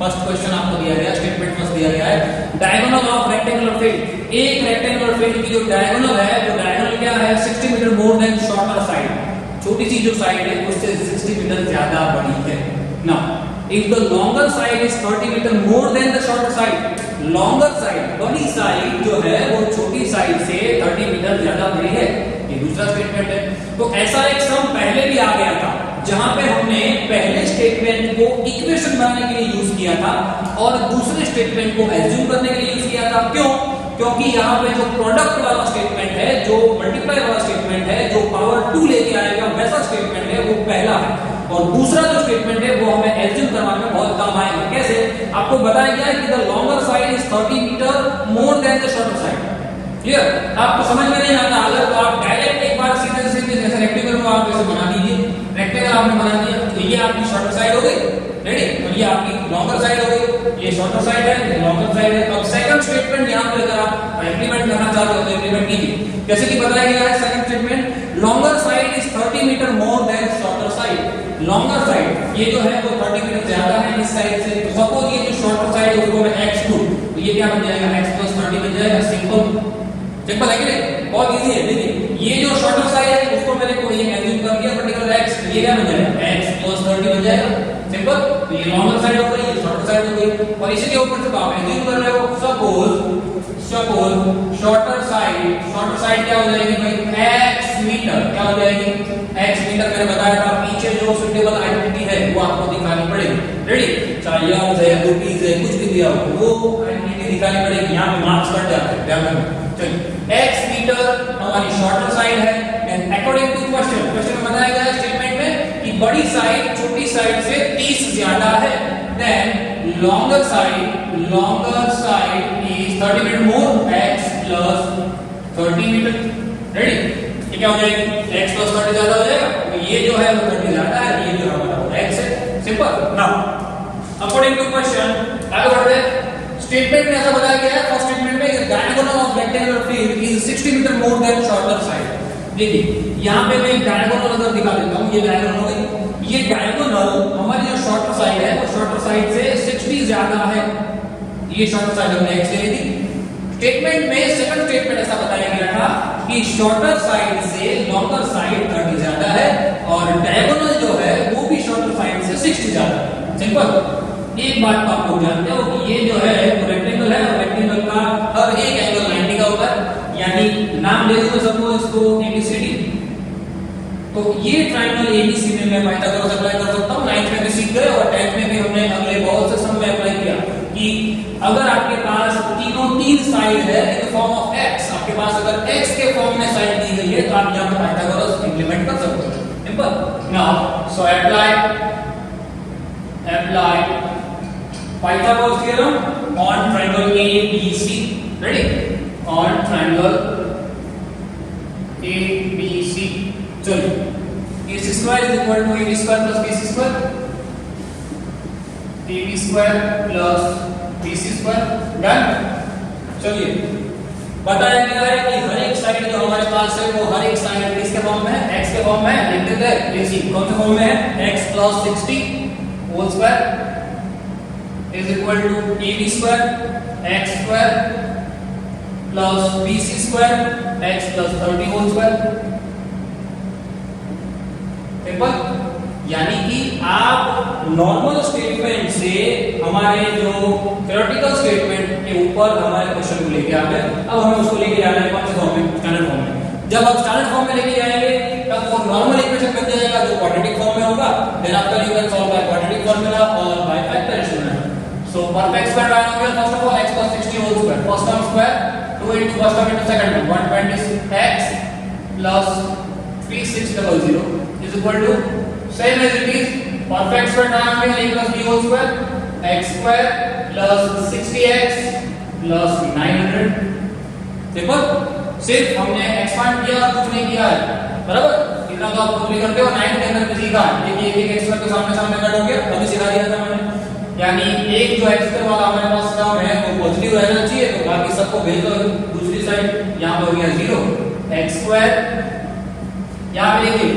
S1: फर्स्ट क्वेश्चन आपको दिया गया, स्टेटमेंट फर्स्ट दिया गया है। डायगोनल ऑफ रेक्टेंगुलर फील्ड, एक रेक्टेंगुलर फील्ड की जो डायगोनल है, जो डायगोनल क्या है? 60 metre more than shorter side. छोटी सी जो साइड है उससे 60 मीटर ज्यादा बड़ी है। Now if the longer side is 30 meter more than the shorter side, longer side बड़ी साइड जो है वो छोटी साइड से 30 मीटर ज्यादा बड़ी है। ये दूसरा स्टेटमेंट है। तो ऐसा एक सम पहले भी आ गया था, जहां पे हमने पहले स्टेटमेंट को इक्वेशन बनाने के लिए यूज किया था और दूसरे स्टेटमेंट को एज्यूम करने के लिए यूज किया था। क्यों? क्योंकि यहाँ पे जो प्रोडक्ट वाला स्टेटमेंट है, जो मल्टीप्लाई वाला स्टेटमेंट है, जो पावर 2 लेके आएगा वैसा स्टेटमेंट है, वो पहला है। और दूसरा जो स्टेटमेंट है वो हमें एज्यूम करवाने में बहुत काम आएगा। कैसे? आपको बताया गया है कि the longer side is 30 metre more than the shorter side. Clear? आपको समझ में नहीं आता अगर तो आप डायरेक्ट एक बार सीधे सीधे जैसे रेक्टेंगल को आप ऐसे बना दीजिए, रेक्टेंगल आपने बना दिया तो ये आपकी शॉर्टर साइड हो गई, रेडी? और ये आपकी लॉन्गर साइड हो गई, ये शॉर्टर साइड है, ये लॉन्गर साइड है। अब सेकंड स्टेटमेंट यहां पर अगर आप इंप्लीमेंट करना चाहते हो तो इंप्लीमेंट कीजिए। जैसे कि बताया गया है second statement, longer side is 30 metre more than shorter side. Longer side ये जो है वो 30 मीटर ज्यादा है इस साइड से, तो सपोज ये जो शॉर्टर साइड है उसको मैं x2, तो ये क्या बन जाएगा x + 30 बन जाएगा। सिंपल है कि नहीं? बहुत इजी है। देखिए ये जो शॉर्टर साइड है उसको मैंने कोई एक एज्यूम कर लिया पर्टिकुलर x, तो ये क्या बन जाएगा x + 30 बन जाएगा। सिंपल। तो ये लॉन्गर साइड हो गई, ये शॉर्टर साइड हो गई, और इसी के ऊपर से आप एज्यूम कर रहे हो सपोज शॉर्टर साइड क्या हो जाएगी भाई x मीटर, क्या हो जाएगी x मीटर। मैंने बताया था पीछे जो सुटेबल आइडेंटिटी है वो आपको दिखानी पड़ेगी, रेडी? चाहे यर्स है, रुपीस है, कुछ भी दिया हो वो आइडेंटिटी दिखानी पड़ेगी। यहां पे मार्क्स कट जाते हैं, ध्यान रखना। चलिए x मीटर हमारी शॉर्टर साइड है, एंड अकॉर्डिंग टू क्वेश्चन में बताया गया है स्टेटमेंट में कि बड़ी साइड छोटी साइड से 30 ज्यादा है, then longer side is 30 metre more x + 30 metre, ready? ये क्या हो जाएगी x + 30 ज्यादा हो जाएगा, तो ये जो है वो 30 ज्यादा है, ये जो हमारा x है। Simple. Now according to question आगे बढ़ते हैं। स्टेटमेंट में ऐसा बताया गया है फर्स्ट स्टेटमेंट में diagonal of rectangular field is 60 metre more than shorter side. देखिए यहां पे मैं डायगोनल अगर दिखा देता हूं, ये डायगोनल हो गई, ये डायगोनल हमारी जो शॉर्टर साइड है वो शॉर्टर साइड से 60 ज्यादा है, ये शॉर्टर साइड हमने x ले ली थी। स्टेटमेंट में सेकंड स्टेटमेंट ऐसा बताया गया था कि शॉर्टर साइड से लॉन्गर साइड 30 ज्यादा है, और डायगोनल जो है वो भी शॉर्टर साइड से 60 ज्यादा है। सिंपल। एक बात आप लोग जानते हो कि ये जो है वो रेक्टेंगल है, और रेक्टेंगल का हर एक एंगल 90 का होता है, यानी नाम ले लो सबको इसको ABCD। तो ये ट्रायंगल ABC में मैं पाइथागोरस अप्लाई कर सकता हूं। 9th में भी सीख गए और 10th में भी हमने अगले बहुत से सम में अप्लाई किया कि अगर आपके पास तीन साइड है in the form of x, आपके पास अगर x के फॉर्म में साइड दी गई है तो आप यहां पर पाइथागोरस इंप्लीमेंट कर सकते हो। Simple. Now so apply Pythagoras theorem on triangle ABC. Ready? On triangle ABC. चलिए AC square is equal to AB square plus BC square. AB square plus BC square. Done? चलिए बताया गया है कि हर एक साइड जो हमारे पास है वो हर एक साइड किसके फॉर्म में है? x के फॉर्म में है। लिख देते हैं। देखिए कौन से फॉर्म में है? x plus 60 whole square is equal to AB square x square plus BC square x plus 30 whole square। Simple. यानी कि आप नॉर्मल स्टेटमेंट से हमारे जो थ्योरेटिकल स्टेटमेंट के ऊपर हमारे क्वेश्चन को लेके आ गए। अब हमें उसको लेके जाना है कौन से फॉर्म में? स्टैंडर्ड फॉर्म में। जब आप स्टैंडर्ड फॉर्म में लेके जाएंगे तब वो नॉर्मल इक्वेशन बन जाएगा जो क्वाड्रेटिक फॉर्म में होगा। Then after you can solve by quadratic formula और by factorization. So perfect square triangle, first of all x plus 60 whole square. First term square 2 into first term into second term 126x plus 3600 is equal to same as it is perfect square triangle a plus b whole square x square plus 60x plus 900। देखो सिर्फ हमने expand किया और कुछ नहीं किया है, बराबर? इतना तो आप खुद भी करते हो। 9 के अंदर भी सीखा है। देखिए एक x स्क्वायर के सामने कट हो गया, अभी सिखा दिया था मैंने। यानी एक जो x स्क्वायर वाला हमारे पास टर्म है वो पॉजिटिव रहना चाहिए, तो बाकी सबको भेज दो दूसरी साइड। यहां पर हो गया 0 x स्क्वायर, यहां पे देखिए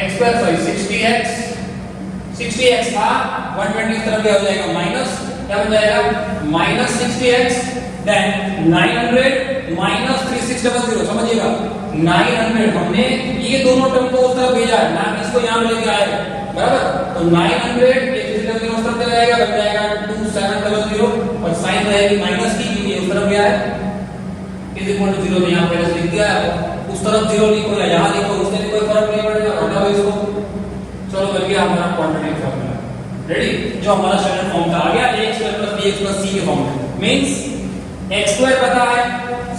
S1: x स्क्वायर सॉरी 60x था 120 इस तरफ क्या हो जाएगा माइनस, क्या बन जाएगा माइनस 60x देन 900 माइनस 3600। समझिएगा 900 हमने ये दोनों टर्म को उस तरफ भेजा है, ना कि इसको यहां लेके आए, बराबर? तो 900 ये उस तरफ जाएगा, बन जाएगा 2700 और साइन रहेगी माइनस की क्योंकि उस तरफ गया है। इज इक्वल टू 0 यहां पहले से लिख दिया है। उस तरफ 0 लिखो या यहां लिखो उससे कोई फर्क नहीं पड़ेगा, हटाओ इसको। चलो बन गया हमारा क्वाड्रेटिक फॉर्मूला। रेडी? जो हमारा स्टैंडर्ड फॉर्म था आ गया ax + bx + c के फॉर्म में। मींस x स्क्वायर पता है,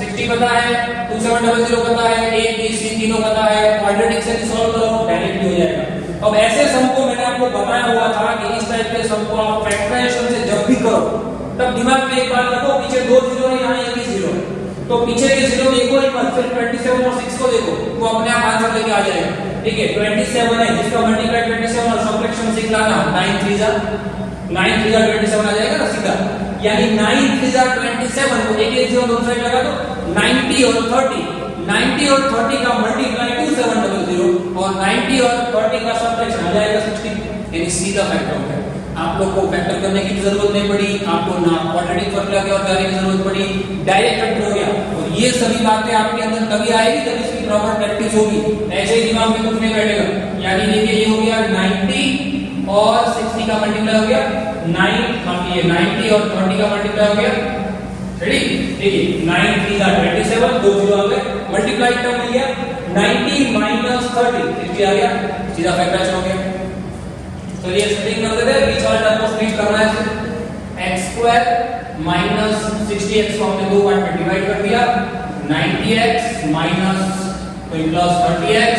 S1: 60 पता है, 2700 पता है, a b c तीनों पता है। क्वाड्रेटिक से सॉल्व करो डायरेक्टली हो जाएगा। अब ऐसे सम को मैंने आपको बताया हुआ था कि इस टाइप के सम को आप फैक्टराइजेशन से जब भी करो तब दिमाग में एक बात रखो, पीछे 2 जीरो है, यहां एक ही जीरो है। तो पीछे के जीरो देखो ही मत, सिर्फ 27 और 6 को देखो तो अपने आप आंसर लेके आ जाएगा। ठीक है, 27 है जिसका मल्टीप्लाई 27 और सब्ट्रैक्शन 6 लाना, 9 3 जा 27 आ जाएगा ना सीधा, यानी 9 3 जा 27 को एक जीरो दोनों साइड लगा दो, 90 और 30 का मल्टीप्लाई 2700 और 90 और 30 का सब्ट्रैक्शन आ जाएगा 60, यानी सीधा फैक्टर हो गया। आप लोग को फैक्टर करने की जरूरत नहीं पड़ी, आपको ना क्वाड्रेटिक फॉर्मूला की ओर जाने की जरूरत पड़ी, डायरेक्ट फैक्टर हो गया। और ये सभी बातें आपके अंदर तभी आएगी जब इसकी प्रॉपर प्रैक्टिस होगी, ऐसे ही दिमाग में कुछ नहीं बैठेगा। यानी देखिए ये हो गया 90 और 60 का मल्टीप्लाई हो गया 90 और 30 का मल्टीप्लाई हो गया, रेडी। देखिए 9 3 जा 27, दो जीरो आ गए, मल्टीप्लाई टर्म मिल गया 90 माइनस 30 60 आ गया, सीधा फैक्टराइज हो गया। तो ये स्प्लिटिंग मेथड है, बीच वाला टर्म को स्प्लिट करना है, x स्क्वायर माइनस 60x को हमने दो पार्ट में डिवाइड कर दिया, 90x minus plus 30x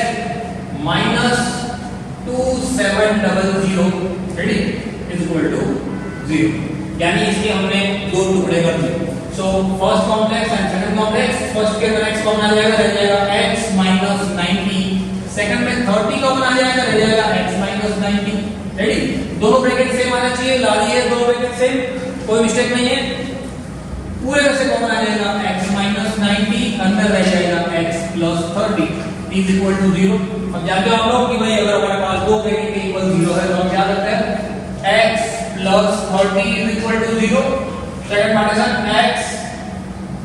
S1: minus 2700, ready, is equal to 0, यानी इसके हमने दो टुकड़े कर दिए। So first complex and second complex, first के अंदर x कॉमन आ जाएगा, रह जाएगा x माइनस 90, सेकंड में 30 कॉमन आ जाएगा, रह जाएगा x माइनस 90, रेडी। दोनों ब्रैकेट सेम आना चाहिए, ला लिए दोनों ब्रैकेट सेम, कोई मिस्टेक नहीं है, पूरे में से कॉमन आ जाएगा x माइनस 90, अंदर रह जाएगा x plus 30 is equal to 0। अब जानते हो आप लोग कि भाई अगर हमारे पास दो ब्रैकेट के इक्वल 0 है तो हम क्या करते हैं, x plus 30 is equal to 0, second partition x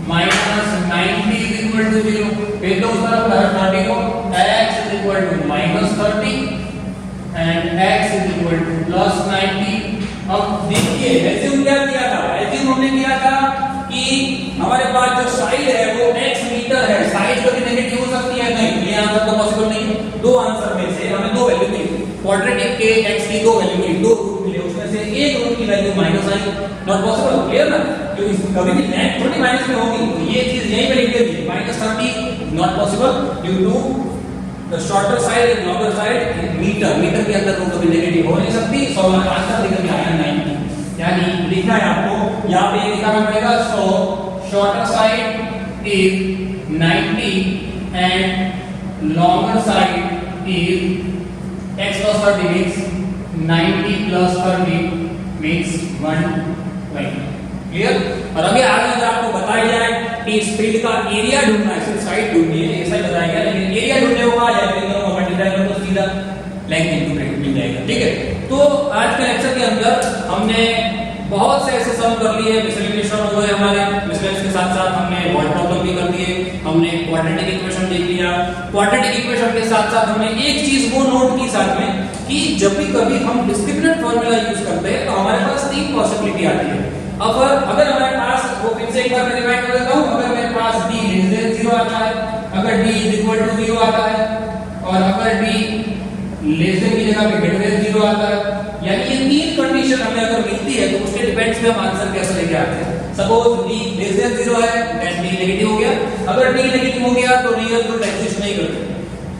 S1: minus 90 is equal to 0, फिर तो उस तरफ 30 को x is equal to minus 30 and x is equal to plus 90। अब देखिए एज्यूम क्या किया था, एज्यूम हमने किया था कि हमारे पास जो साइड है वो x मीटर है, साइड कभी नेगेटिव हो सकती है, नहीं, ये आंसर तो पॉसिबल नहीं है। दो आंसर में से हमें दो वैल्यू मिली, क्वाड्रेटिक के x की दो वैल्यू मिली, दो रूट मिले, उसमें से एक रूट की value minus I, not possible, clear ना, क्योंकि कभी भी नेट थोड़ी माइनस में होगी, तो ये चीज यहीं पे लिख दी, minus 30 not possible due to the shorter side and longer side meter के अंदर वो कभी नेगेटिव हो नहीं सकती। सो हमारा आंसर निकल के आया 90, यानी लिखना है आपको यहाँ पे लिखना पड़ेगा, so shorter side is 90 and longer side is x plus 30 means 90 plus 30 means 120, clear. और अभी आगे अगर आपको बताया जाए कि इस फील्ड का एरिया ढूंढना है, सिर्फ साइड ढूंढनी है, ऐसा बताया गया, लेकिन एरिया ढूंढने को आ जाएगा दोनों का मल्टीप्लाई करो तो सीधा लेंथ इनटू ब्रेकेट मिल जाएगा, ठीक है। तो आज के लेक्चर के अंदर हमने बहुत से ऐसे सम कर लिए, मिसलिमिनेशन हो गए हमारे, मिसलिमिनेशन के साथ साथ हमने वर्ड प्रॉब्लम भी कर दिए, हमने क्वाड्रेटिक इक्वेशन देख लिया। क्वाड्रेटिक इक्वेशन के साथ साथ हमने एक चीज वो नोट की साथ में कि जब भी कभी हम डिस्क्रिमिनेंट फार्मूला यूज करते हैं तो हमारे पास तीन पॉसिबिलिटी आती है। अगर हमारे पास, वो फिर से एक बार मैं रिवाइंड कर देता हूं, अगर मेरे पास d लेस देन 0 आता है, अगर d इज इक्वल टू 0 आता है, और अगर d लेस देन की जगह पे ग्रेटर देन 0 आता है, यानी ये तीन कंडीशन हमें अगर मिलती है तो उसके डिपेंड्स पे हम आंसर कैसे लेके आते हैं। सपोज d लेस देन 0 है, दैट d नेगेटिव हो गया, अगर d नेगेटिव हो गया तो रियल रूट एग्जिस्ट नहीं करते,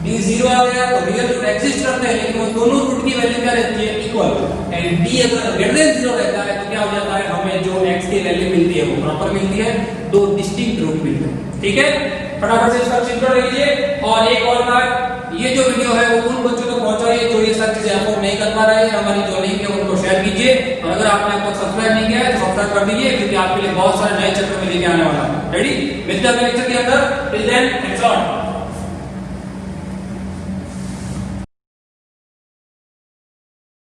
S1: d 0 आ गया तो रियल रूट एग्जिस्ट करते हैं, लेकिन वो दोनों रूट की वैल्यू क्या रहती है, इक्वल, एंड d अगर ग्रेटर देन 0 रहता है तो क्या हो जाता है, हमें जो x की वैल्यू मिलती है वो प्रॉपर मिलती है, दो डिस्टिंक्ट रूट मिलते हैं, ठीक है। फटाफट से इसका चित्र लीजिए। और एक और बात, ये जो वीडियो है वो उन बच्चों तक पहुंचाइए जो ये सब चीजें अफोर्ड नहीं कर पा रहे हैं, हमारी जो लिंक है उनको शेयर कीजिए, और अगर आपने अब तक सब्सक्राइब नहीं किया है तो सब्सक्राइब कर दीजिए, क्योंकि आपके लिए बहुत सारे नए चैप्टर में लेके आने वाला है। रेडी, मिलते हैं अगले लेक्चर के अंदर, till then thanks a lot.